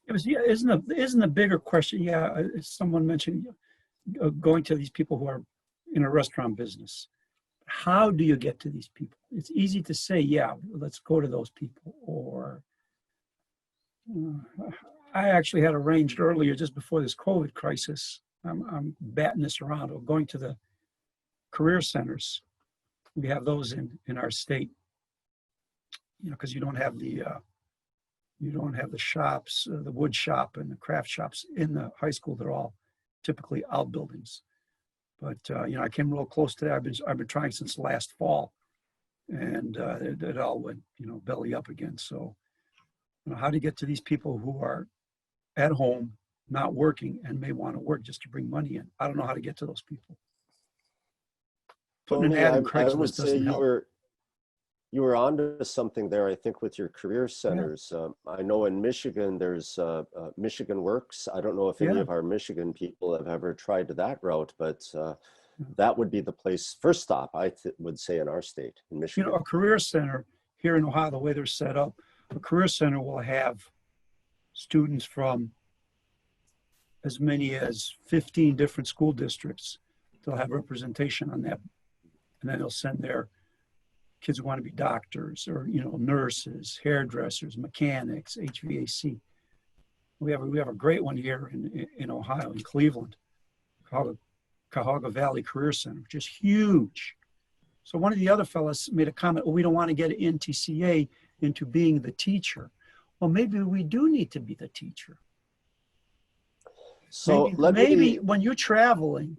It was, yeah, isn't the bigger question? Yeah, someone mentioned going to these people who are in a restaurant business. How do you get to these people? It's easy to say, yeah, let's go to those people. Or I actually had arranged earlier, just before this COVID crisis, I'm batting this around, or going to the career centers. We have those in our state, you know, because you don't have the shops, the wood shop and the craft shops in the high school. They're all typically outbuildings. But you know, I came real close to that. I've been trying since last fall, and it all went, you know, belly up again. So, you know, how do you get to these people who are at home, not working, and may want to work just to bring money in? I don't know how to get to those people. putting an Tony, ad in I would Craigslist say doesn't help. you were onto something there, I think, with your career Yeah, centers. I know in Michigan, there's Michigan Works. I don't know if any yeah. of our Michigan people have ever tried that route, but that would be the place, first stop, would say, in our state, in You Michigan. know, a career center here in Ohio, the way they're set up, a career center will have students from as many as 15 different school districts. They'll have representation on that, and then they'll send their kids who want to be doctors or, you know, nurses, hairdressers, mechanics, HVAC. We have a great one here in Ohio, in Cleveland, called the Cuyahoga Valley Career Center, which is huge. So one of the other fellows made a comment, well, we don't want to get NTCA into being the teacher. Well, maybe we do need to be the teacher. So Maybe when you're traveling,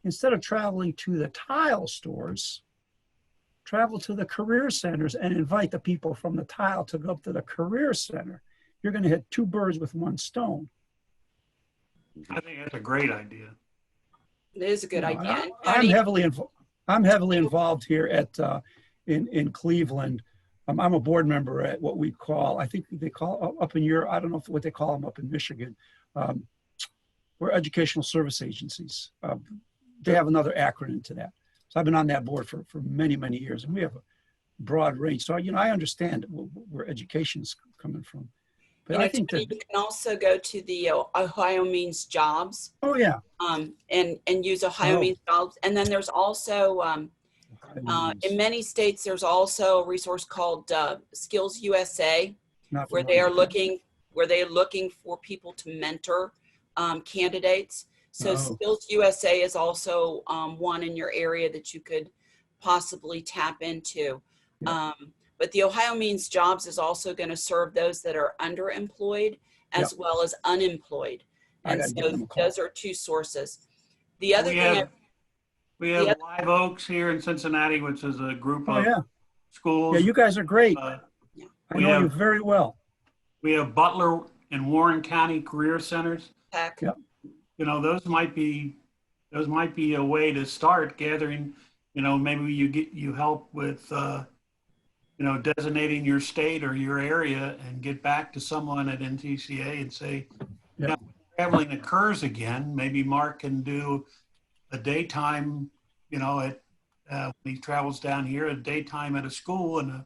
instead of traveling to the tile stores, travel to the career centers and invite the people from the tile to go up to the career center. You're going to hit two birds with one stone. I think that's a great idea. It is a good idea. And I'm Tony, heavily involved here at in Cleveland. I'm a board member at what we call, I think they call up in your, I don't know what they call them up in Michigan. We're educational service agencies. They have another acronym to that. So I've been on that board for many, many years, and we have a broad range. So, you know, I understand where education is coming from. But I think Tony, that, you can also go to the Ohio Means Jobs. oh yeah. And use Ohio Means Jobs. And then there's also, in many states, there's also a resource called Skills USA, where they're looking for people to mentor candidates. So Skills USA is also one in your area that you could possibly tap into. But the Ohio Means Jobs is also going to serve those that are underemployed as well as unemployed. And so those are two sources. The other thing we have Live Oaks here in Cincinnati, which is a group of schools. Yeah, you guys are great. I know you very well. We have Butler and Warren County Career Centers. Yep. You know, those might be a way to start gathering. You know, maybe you help with you know, designating your state or your area and get back to someone at NTCA and say, now, when traveling occurs again, maybe Mark can do a daytime, you know, when he travels down here, a daytime at a school and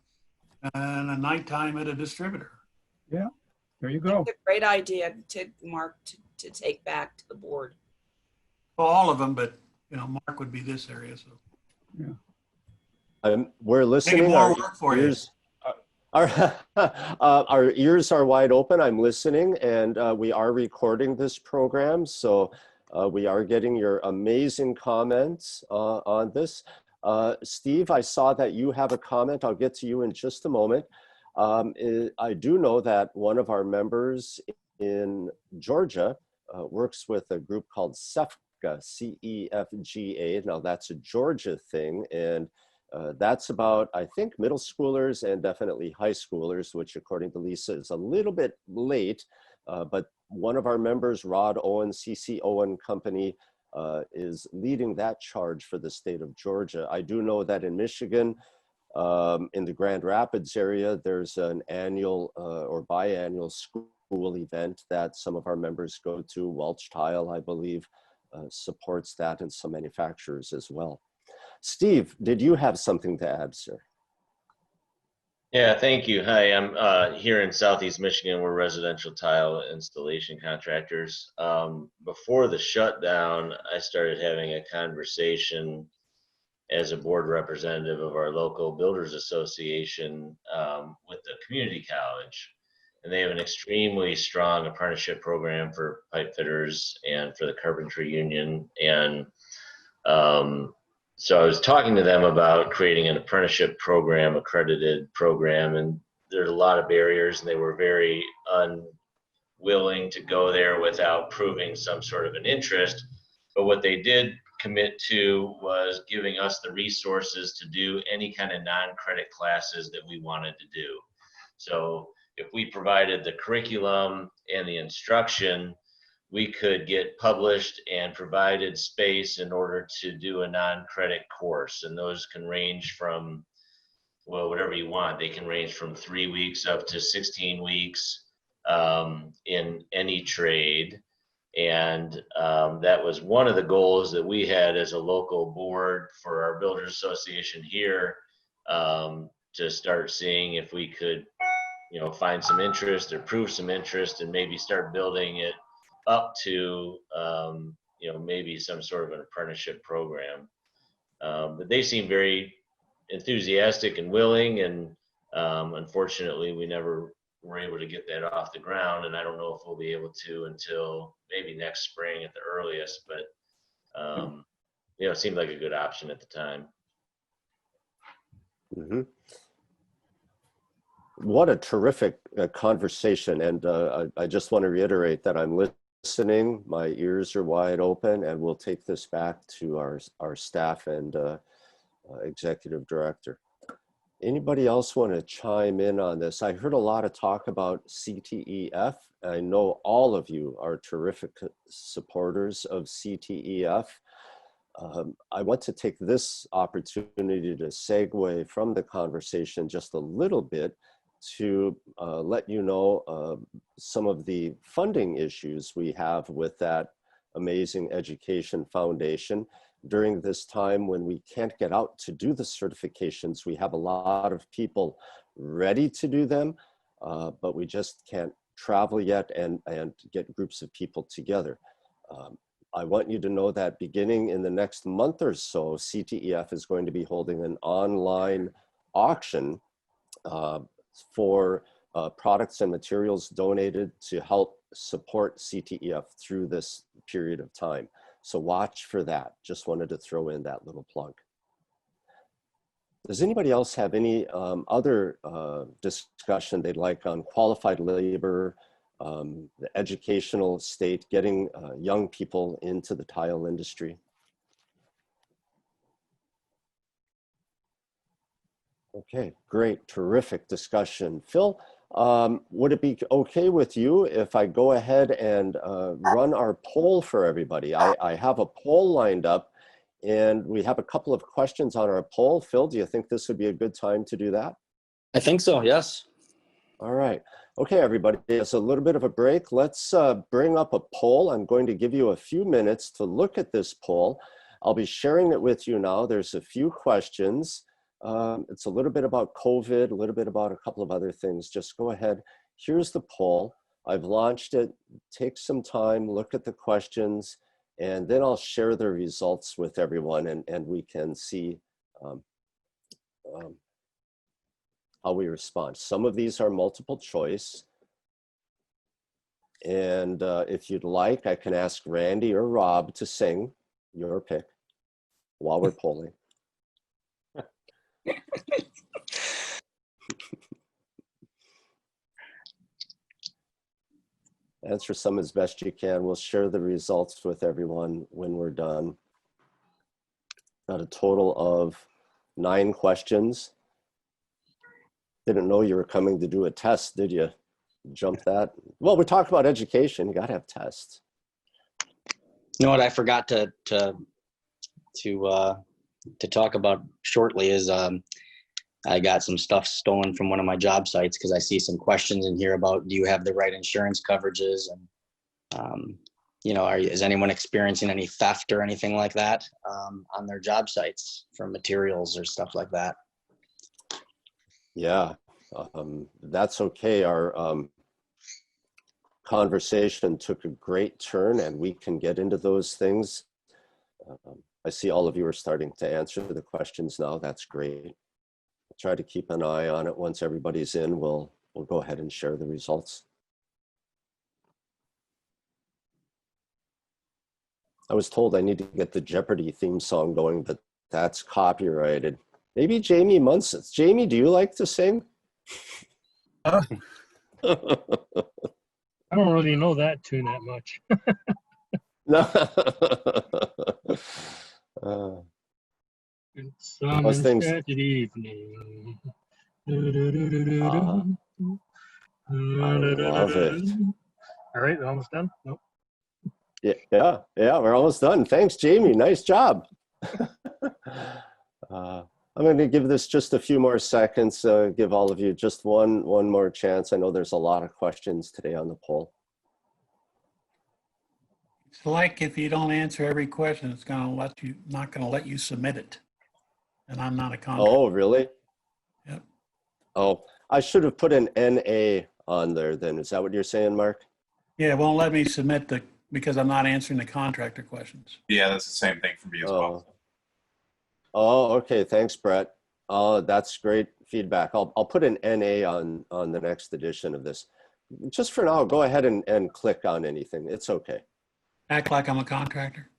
a nighttime at a distributor. Yeah, there you go. It's a great idea to Mark to take back to the board. Well, all of them, but you know, Mark would be this area. So yeah. We're listening. More work for you. Our ears are wide open. I'm listening, and we are recording this program, so we are getting your amazing comments on this. Steve, I saw that you have a comment. I'll get to you in just a moment. I do know that one of our members in Georgia works with a group called CEFGA, C-E-F-G-A. Now, that's a Georgia thing, and that's about, I think, middle schoolers and definitely high schoolers, which according to Lisa is a little bit late, but one of our members, Rod Owen, CC Owen Company, is leading that charge for the state of Georgia. I do know that in Michigan, in the Grand Rapids area, there's an annual or biannual school event that some of our members go to. Welch Tile, I believe, supports that, and some manufacturers as well. Steve, did you have something to add, sir? Yeah, thank you. Hi, I'm here in Southeast Michigan. We're residential tile installation contractors. Before the shutdown, I started having a conversation as a board representative of our local builders association with the community college. And they have an extremely strong apprenticeship program for pipe fitters and for the carpentry union. And so I was talking to them about creating an apprenticeship program, accredited program, and there's a lot of barriers, and they were very unwilling to go there without proving some sort of an interest. But what they did commit to was giving us the resources to do any kind of non-credit classes that we wanted to do. So if we provided the curriculum and the instruction, we could get published and provided space in order to do a non-credit course. And those can range from, well, whatever you want. They can range from 3 weeks up to 16 weeks in any trade. And that was one of the goals that we had as a local board for our Builders Association here, to start seeing if we could, you know, find some interest or prove some interest and maybe start building it up to, you know, maybe some sort of an apprenticeship program. But they seem very enthusiastic and willing, and unfortunately we never were able to get that off the ground, and I don't know if we'll be able to until maybe next spring at the earliest, but you know, it seemed like a good option at the time. Mm-hmm. What a terrific conversation. And I just want to reiterate that I'm listening, my ears are wide open, and we'll take this back to our staff and executive director. Anybody else want to chime in on this? I heard a lot of talk about CTEF. I know all of you are terrific supporters of CTEF. I want to take this opportunity to segue from the conversation just a little bit to let you know some of the funding issues we have with that amazing education foundation. During this time when we can't get out to do the certifications, we have a lot of people ready to do them, but we just can't travel yet and get groups of people together. I want you to know that beginning in the next month or so, CTEF is going to be holding an online auction for products and materials donated to help support CTEF through this period of time. So watch for that. Just wanted to throw in that little plug. Does anybody else have any other discussion they'd like on qualified labor, the educational state, getting young people into the tile industry? Okay, great, terrific discussion. Phil, would it be okay with you if I go ahead and run our poll for everybody? I have a poll lined up and we have a couple of questions on our poll. Phil, do you think this would be a good time to do that? I think so, yes. All right. Okay, everybody, it's a little bit of a break. Let's bring up a poll. I'm going to give you a few minutes to look at this poll. I'll be sharing it with you now. There's a few questions. It's a little bit about COVID, a little bit about a couple of other things. Just go ahead. Here's the poll. I've launched it. Take some time, look at the questions, and then I'll share the results with everyone and we can see how we respond. Some of these are multiple choice. And if you'd like, I can ask Randy or Rob to sing your pick while we're polling. Answer some as best you can. We'll share the results with everyone when we're done. Got a total of 9 questions. Didn't know you were coming to do a test, did you? Jump that. Well, we talked about education. You got to have tests. You know what I forgot to talk about shortly is I got some stuff stolen from one of my job sites because I see some questions in here about do you have the right insurance coverages, and you know, is anyone experiencing any theft or anything like that on their job sites for materials or stuff like that? Yeah, that's okay. Our conversation took a great turn and we can get into those things. I see all of you are starting to answer the questions now. That's great. I'll try to keep an eye on it. Once everybody's in, we'll go ahead and share the results. I was told I need to get the Jeopardy theme song going, but that's copyrighted. Maybe Jamie Munson. Jamie, do you like to sing? I don't really know that tune that much. No. It's enchanted evening. I love it. All right, almost done? Nope. Yeah, we're almost done. Thanks, Jamie. Nice job. I'm going to give this just a few more seconds, give all of you just one more chance. I know there's a lot of questions today on the poll. It's like if you don't answer every question, it's going to let you, not going to let you submit it. And I'm not a contractor. Oh, really? Yep. Oh, I should have put an NA on there then. Is that what you're saying, Mark? Yeah, it won't let me submit because I'm not answering the contractor questions. Yeah, that's the same thing for me as well. Oh, okay. Thanks, Brett. Oh, that's great feedback. I'll put an NA on the next edition of this. Just for now, go ahead and click on anything. It's okay. Act like I'm a contractor.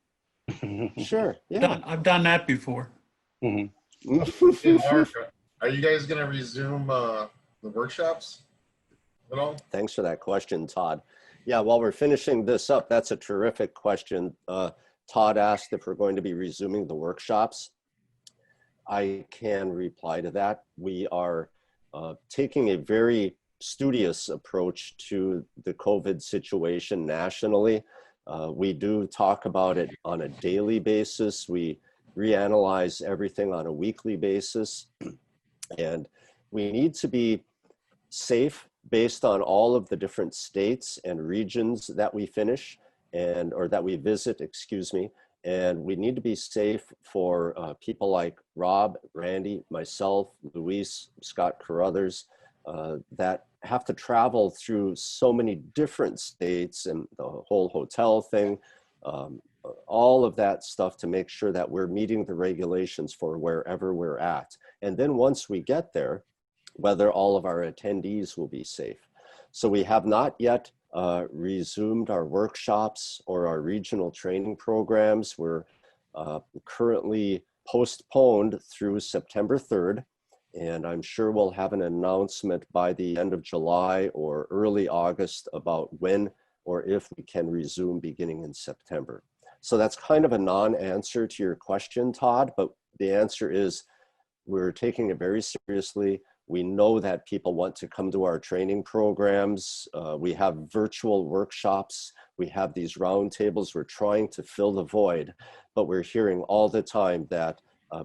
Sure. Yeah. I've done that before. Hey, Mark, are you guys going to resume the workshops at all? Thanks for that question, Todd. Yeah, while we're finishing this up, that's a terrific question. Todd asked if we're going to be resuming the workshops. I can reply to that. We are taking a very studious approach to the COVID situation nationally. We do talk about it on a daily basis. We reanalyze everything on a weekly basis. And we need to be safe based on all of the different states and regions that we or that we visit, excuse me. And we need to be safe for people like Rob, Randy, myself, Luis, Scott Carruthers, that have to travel through so many different states and the whole hotel thing, all of that stuff to make sure that we're meeting the regulations for wherever we're at. And then once we get there, whether all of our attendees will be safe. So we have not yet resumed our workshops or our regional training programs. We're currently postponed through September 3rd, and I'm sure we'll have an announcement by the end of July or early August about when or if we can resume beginning in September. So that's kind of a non-answer to your question, Todd, but the answer is we're taking it very seriously. We know that people want to come to our training programs. We have virtual workshops. We have these roundtables. We're trying to fill the void, but we're hearing all the time that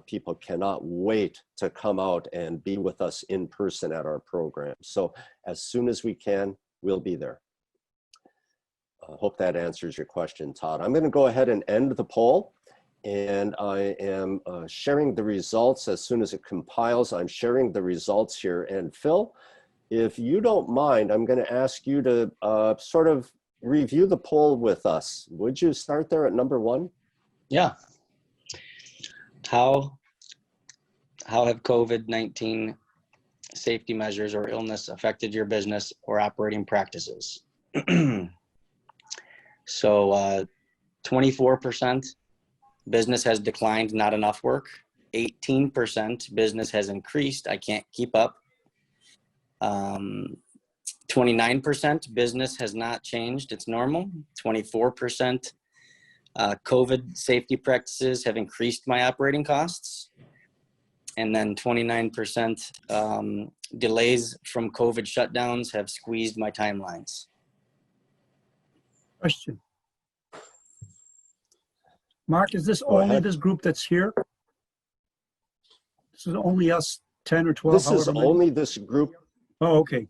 people cannot wait to come out and be with us in person at our program. So as soon as we can, we'll be there. I hope that answers your question, Todd. I'm going to go ahead and end the poll. And I am sharing the results as soon as it compiles. I'm sharing the results here. And Phil, if you don't mind, I'm going to ask you to sort of review the poll with us. Would you start there at number 1? Yeah. How have COVID-19 safety measures or illness affected your business or operating practices? So 24%. Business has declined, not enough work. 18% business has increased, I can't keep up. 29% business has not changed, it's normal. 24% COVID safety practices have increased my operating costs. And then 29% delays from COVID shutdowns have squeezed my timelines. Question. Mark, is this only this group that's here? This is only us 10 or 12? This is only this group. Oh, okay.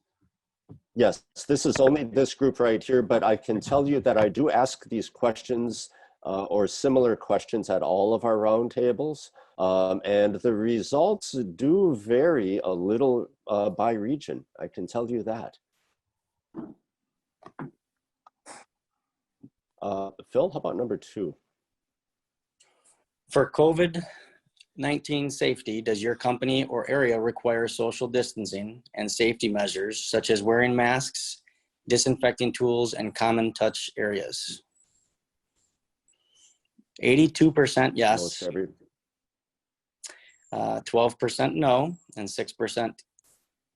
Yes, this is only this group right here, but I can tell you that I do ask these questions or similar questions at all of our roundtables. And the results do vary a little by region. I can tell you that. Phil, how about number 2? For COVID-19 safety, does your company or area require social distancing and safety measures such as wearing masks, disinfecting tools, and common touch areas? 82% yes, 12% no, and 6%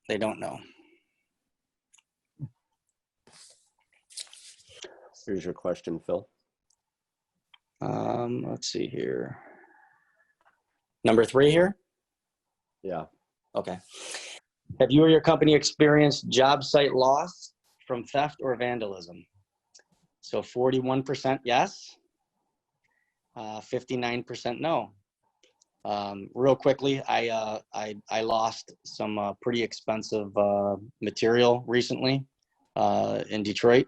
they don't know. Here's your question, Phil. Let's see here. Number 3 here? Yeah. Okay. Have you or your company experienced job site loss from theft or vandalism? So 41% yes, 59% no. Real quickly, I lost some pretty expensive material recently in Detroit.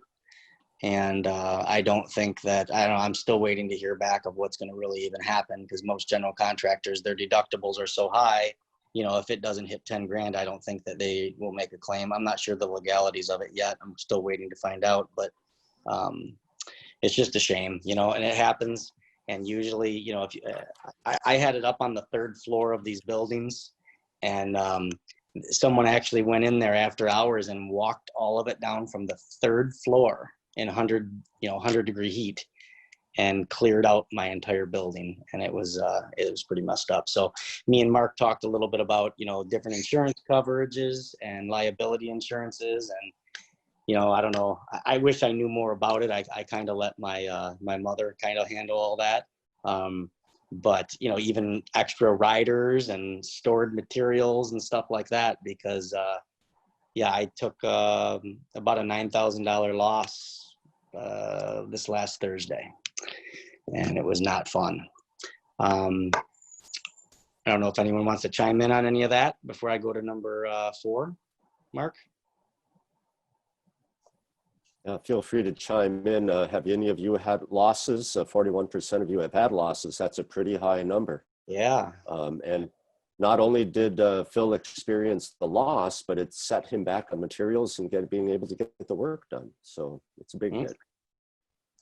And I don't think that, I'm still waiting to hear back of what's going to really even happen, because most general contractors, their deductibles are so high, you know, if it doesn't hit 10 grand, I don't think that they will make a claim. I'm not sure the legalities of it yet. I'm still waiting to find out, but it's just a shame, you know, and it happens. And usually, you know, if you, I had it up on the 3rd floor of these buildings, and someone actually went in there after hours and walked all of it down from the 3rd floor in 100-degree heat, and cleared out my entire building. And it was pretty messed up. So me and Mark talked a little bit about, you know, different insurance coverages and liability insurances. And, you know, I don't know, I wish I knew more about it. I kind of let my my mother kind of handle all that. But, you know, even extra riders and stored materials and stuff like that, because yeah, I took about a $9,000 loss this last Thursday, and it was not fun. I don't know if anyone wants to chime in on any of that before I go to number 4. Mark? Feel free to chime in. Have any of you had losses? 41% of you have had losses. That's a pretty high number. Yeah. And not only did Phil experience the loss, but it set him back on materials and being able to get the work done. So it's a big hit.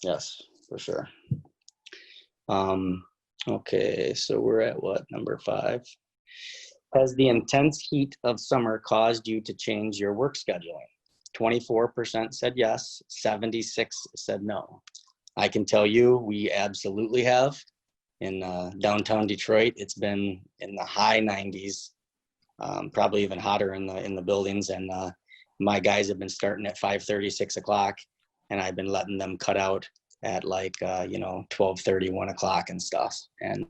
Yes, for sure. Okay, so we're at what, number 5? Has the intense heat of summer caused you to change your work scheduling? 24% said yes, 76 said no. I can tell you we absolutely have. In downtown Detroit, it's been in the high 90s, probably even hotter in the buildings. And my guys have been starting at 5:30, 6 o'clock, and I've been letting them cut out at like, 12:30, 1 o'clock and stuff. And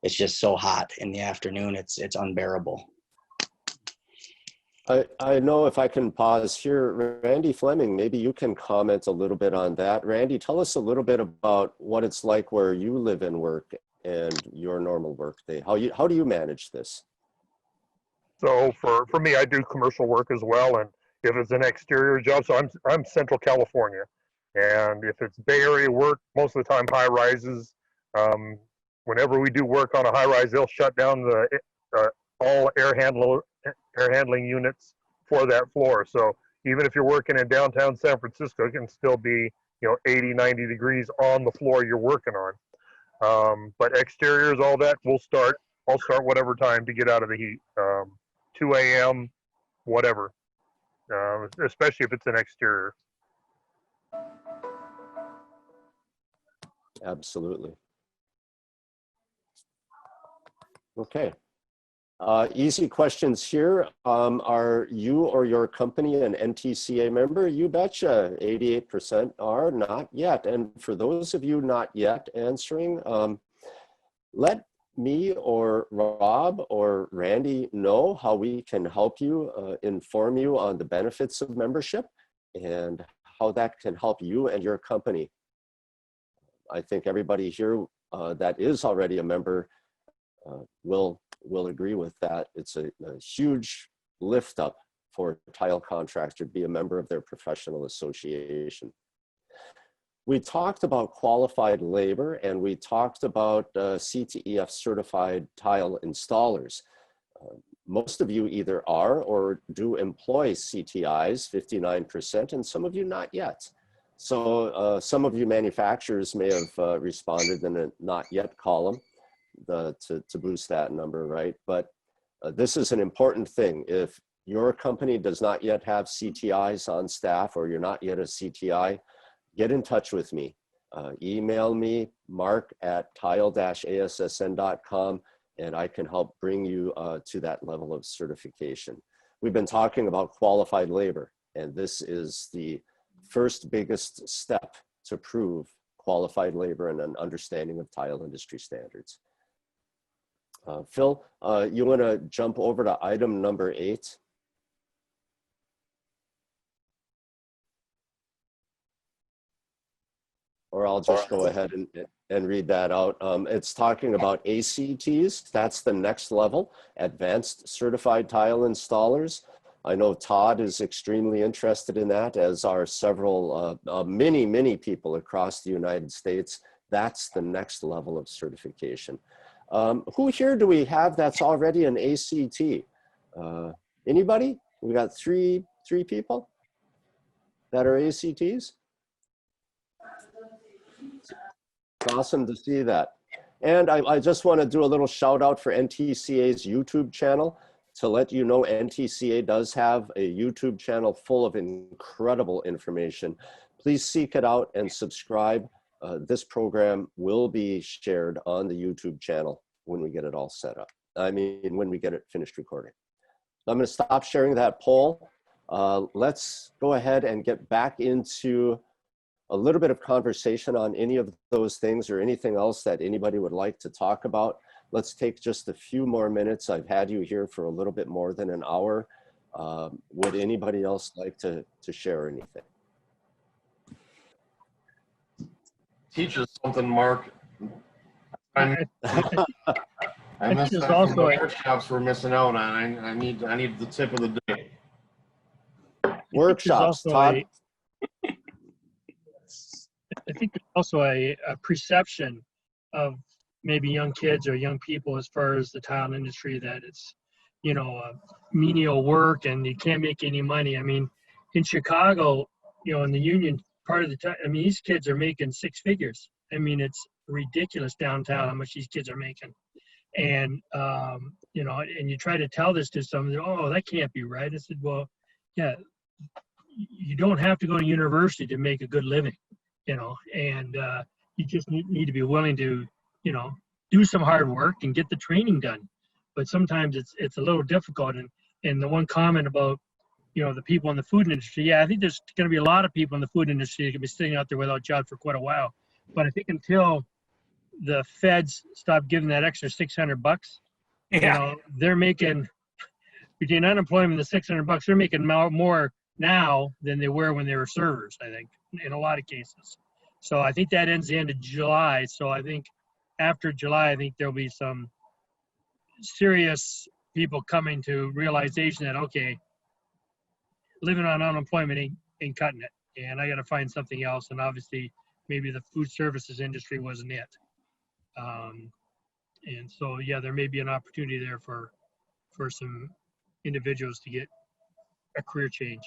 it's just so hot in the afternoon. It's unbearable. I know if I can pause here, Randy Fleming, maybe you can comment a little bit on that. Randy, tell us a little bit about what it's like where you live and work and your normal work day. How do you manage this? So for me, I do commercial work as well, and if it's an exterior job, so I'm Central California, and if it's Bay Area work, most of the time high rises. Whenever we do work on a high rise, they'll shut down the all air handling units for that floor. So even if you're working in downtown San Francisco, it can still be 80, 90 degrees on the floor you're working on. But exteriors, all that, I'll start whatever time to get out of the heat. 2 a.m., whatever, especially if it's an exterior. Absolutely. Okay. Easy questions here. Are you or your company an NTCA member? You betcha. 88% are not yet. And for those of you not yet answering, let me or Rob or Randy know how we can help you, inform you on the benefits of membership and how that can help you and your company. I think everybody here that is already a member will agree with that. It's a huge lift up for a tile contractor to be a member of their professional association. We talked about qualified labor, and we talked about CTEF certified tile installers. Most of you either are or do employ CTIs, 59%, and some of you not yet. So some of you manufacturers may have responded in a not yet column to boost that number, right? But this is an important thing. If your company does not yet have CTIs on staff, or you're not yet a CTI, get in touch with me. Email me, mark@tile-assn.com, and I can help bring you to that level of certification. We've been talking about qualified labor, and this is the first biggest step to prove qualified labor and an understanding of tile industry standards. Phil, you want to jump over to item number 8? or I'll just go ahead and read that out. It's talking about ACTs. That's the next level, Advanced Certified Tile Installers. I know Todd is extremely interested in that, as are several, many people across the United States. That's the next level of certification. Who here do we have that's already an ACT? Anybody? We got three people that are ACTs. It's awesome to see that. And I just want to do a little shout out for NTCA's YouTube channel to let you know NTCA does have a YouTube channel full of incredible information. Please seek it out and subscribe. This program will be shared on the YouTube channel when we get it all set up. I mean, when we get it finished recording. I'm going to stop sharing that poll. Let's go ahead and get back into a little bit of conversation on any of those things or anything else that anybody would like to talk about. Let's take just a few more minutes. I've had you here for a little bit more than an hour. Would anybody else like to share anything? Teach us something, Mark. I missed is that also from the a- workshops we're missing out on. I need the tip of the day. Workshops, Todd. I think there's also a perception of maybe young kids or young people as far as the tile industry that it's, you know, menial work and you can't make any money. I mean, in Chicago, you know, in the union part of the time, I mean, these kids are making six figures. I mean, it's ridiculous downtown how much these kids are making. And, you know, and you try to tell this to someone, oh, that can't be right. I said, well, yeah, you don't have to go to university to make a good living, you know, and you just need to be willing to, you know, do some hard work and get the training done. But sometimes it's a little difficult. And the one comment about, you know, the people in the food industry, yeah, I think there's going to be a lot of people in the food industry that can be sitting out there without jobs for quite a while. But I think until the feds stop giving that extra $600, you know, they're making, between unemployment and the $600, they're making more now than they were when they were servers, I think, in a lot of cases. So I think that ends the end of July. So I think after July, I think there'll be some serious people coming to realization that, okay, living on unemployment ain't cutting it. And I got to find something else. And obviously, maybe the food services industry wasn't it. And so, yeah, there may be an opportunity there for some individuals to get a career change.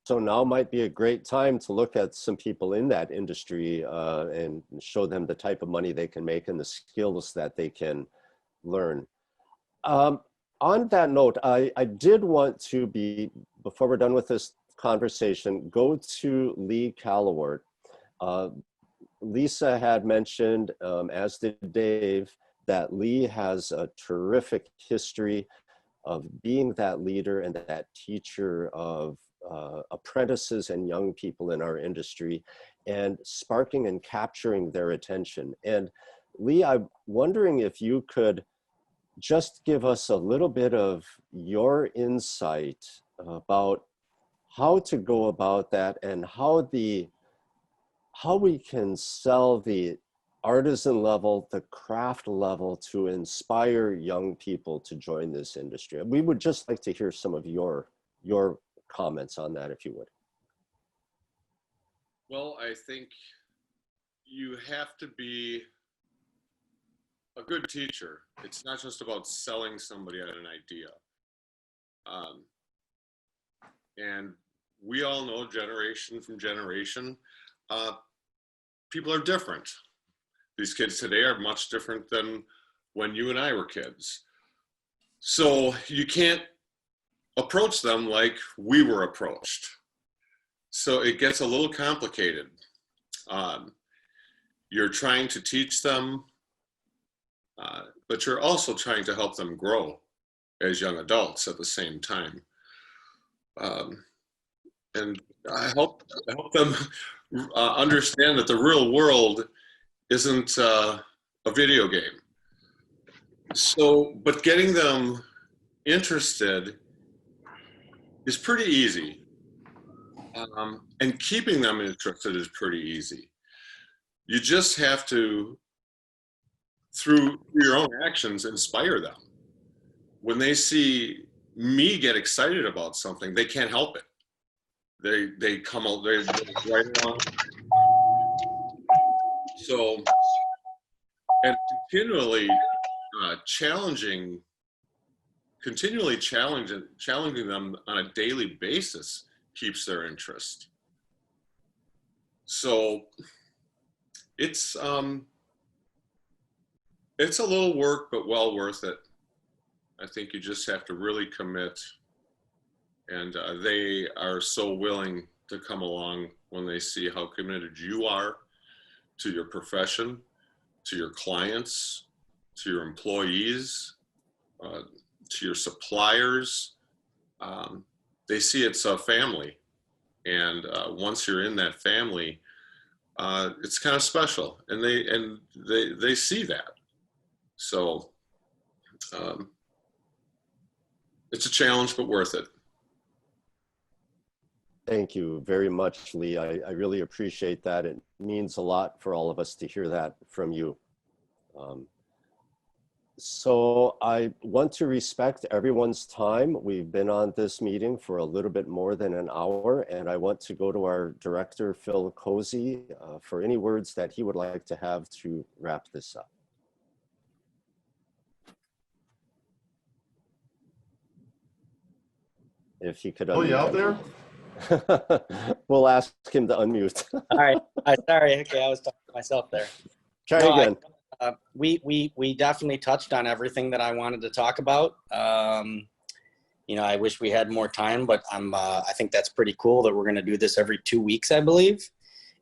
So now might be a great time to look at some people in that industry and show them the type of money they can make and the skills that they can learn. On that note, I did want to before we're done with this conversation, go to Lee Callaward. Lisa had mentioned, as did Dave, that Lee has a terrific history of being that leader and that teacher of apprentices and young people in our industry and sparking and capturing their attention. And Lee, I'm wondering if you could just give us a little bit of your insight about how to go about that and how we can sell the artisan level, the craft level to inspire young people to join this industry. We would just like to hear some of your comments on that, if you would. Well, I think you have to be a good teacher. It's not just about selling somebody on an idea. And we all know generation from generation, people are different. These kids today are much different than when you and I were kids. So you can't approach them like we were approached. So it gets a little complicated. You're trying to teach them, but you're also trying to help them grow as young adults at the same time. And I help them understand that the real world isn't a video game. So, but getting them interested is pretty easy. And keeping them interested is pretty easy. You just have to, through your own actions, inspire them. When they see me get excited about something, they can't help it. They come out, they're right along. So, and continually challenging them on a daily basis keeps their interest. So it's a little work, but well worth it. I think you just have to really commit, and they are so willing to come along when they see how committed you are to your profession, to your clients, to your employees, to your suppliers. They see it's a family, and once you're in that family, it's kind of special, and they see that. So it's a challenge, but worth it. Thank you very much, Lee. I really appreciate that. It means a lot for all of us to hear that from you. So I want to respect everyone's time. We've been on this meeting for a little bit more than an hour, and I want to go to our director, Phil Cozy, for any words that he would like to have to wrap this up. If he could. Oh, you out there? We'll ask him to unmute. All right. Sorry. Okay, I was talking to myself there. Try again. We definitely touched on everything that I wanted to talk about. You know, I wish we had more time, but I think that's pretty cool that we're going to do this every 2 weeks, I believe.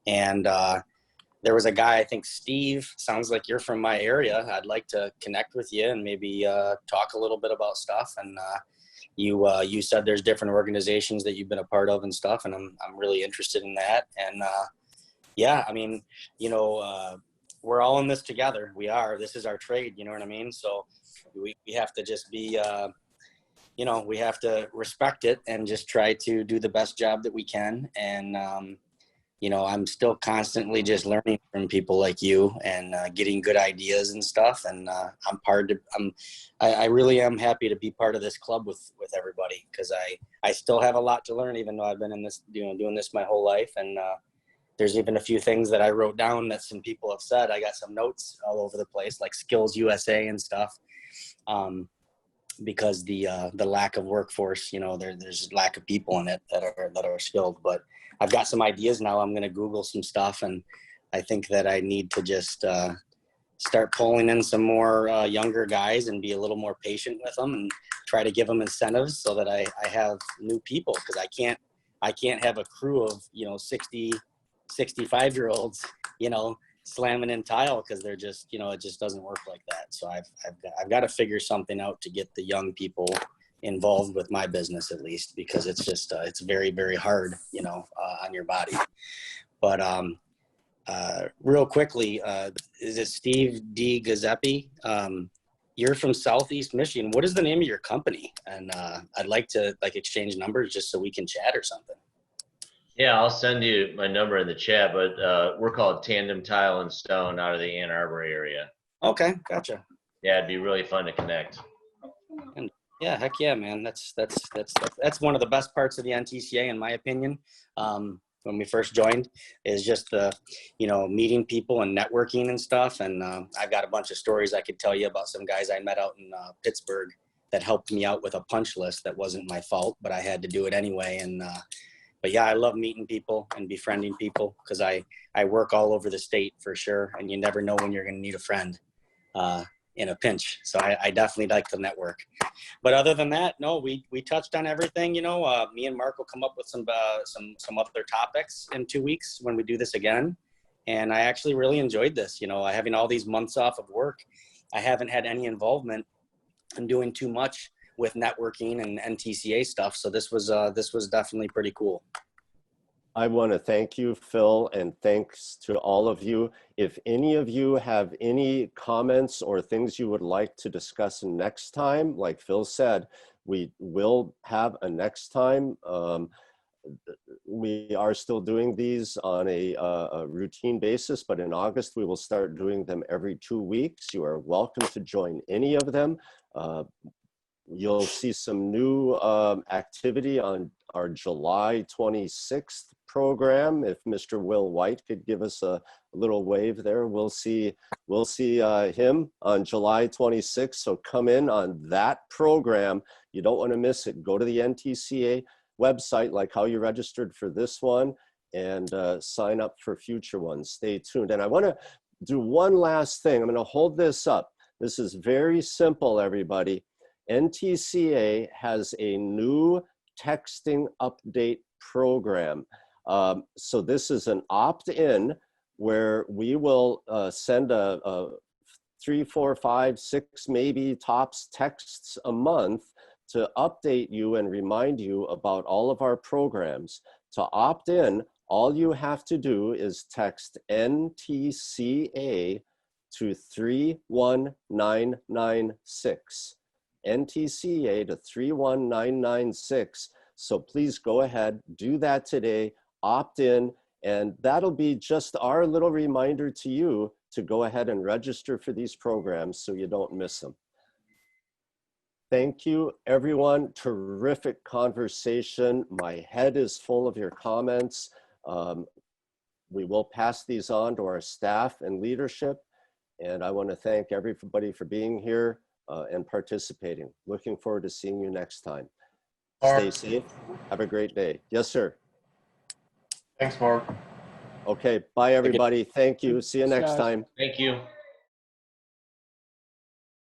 And there was a guy, I think Steve, sounds like you're from my area. I'd like to connect with you and maybe talk a little bit about stuff. And you said there's different organizations that you've been a part of and stuff, and I'm really interested in that. And yeah, I mean, you know, we're all in this together. This is our trade, you know what I mean? So we have to just be, you know, we have to respect it and just try to do the best job that we can. And, you know, I'm still constantly just learning from people like you and getting good ideas and stuff. And I really am happy to be part of this club with everybody, because I still have a lot to learn, even though I've been in this, you know, doing this my whole life. And there's even a few things that I wrote down that some people have said. I got some notes all over the place, like Skills USA and stuff, because the lack of workforce, you know, there's lack of people in it that are skilled. But I've got some ideas now. I'm going to Google some stuff, and I think that I need to just start pulling in some more younger guys and be a little more patient with them and try to give them incentives so that I have new people, because I can't have a crew of, you know, 60, 65-year-olds, you know, slamming in tile, because they're just, you know, it just doesn't work like that. So I've got to figure something out to get the young people involved with my business, at least, because it's just it's very, very hard, you know, on your body. But real quickly, is it Steve D. Giuseppe? You're from Southeast Michigan. What is the name of your company? And I'd like to exchange numbers just so we can chat or something. Yeah, I'll send you my number in the chat, but we're called Tandem Tile and Stone out of the Ann Arbor area. Okay, gotcha. Yeah, it'd be really fun to connect. And yeah, heck yeah, man. That's one of the best parts of the NTCA, in my opinion. When we first joined, is just the, you know, meeting people and networking and stuff. And I've got a bunch of stories I could tell you about some guys I met out in Pittsburgh that helped me out with a punch list that wasn't my fault, but I had to do it anyway. And but yeah, I love meeting people and befriending people, because I work all over the state for sure, and you never know when you're going to need a friend in a pinch. So I definitely like the network. But other than that, no, we touched on everything. You know, me and Mark will come up with some other topics in 2 weeks when we do this again. And I actually really enjoyed this. You know, having all these months off of work, I haven't had any involvement in doing too much with networking and NTCA stuff. So this was definitely pretty cool. I want to thank you, Phil, and thanks to all of you. If any of you have any comments or things you would like to discuss next time, like Phil said, we will have a next time. we are still doing these on a routine basis, but in August, we will start doing them every 2 weeks. You are welcome to join any of them. You'll see some new activity on our July 26th program. If Mr. Will White could give us a little wave there, we'll see him on July 26th. So come in on that program. You don't want to miss it. Go to the NTCA website, like how you registered for this one, and sign up for future ones. Stay tuned. And I want to do one last thing. I'm going to hold this up. This is very simple, everybody. NTCA has a new texting update program. So this is an opt-in where we will send a 3, 4, 5, 6, maybe tops texts a month to update you and remind you about all of our programs. To opt in, all you have to do is text NTCA to 31996. NTCA to 31996. So please go ahead, do that today, opt in, and that'll be just our little reminder to you to go ahead and register for these programs so you don't miss them. Thank you, everyone. Terrific conversation. My head is full of your comments. We will pass these on to our staff and leadership. And I want to thank everybody for being here and participating. Looking forward to seeing you next time. Stay safe. Have a great day. Yes, sir. Thanks, Mark. Okay. Bye, everybody. Thank you. See you next time. Thank you.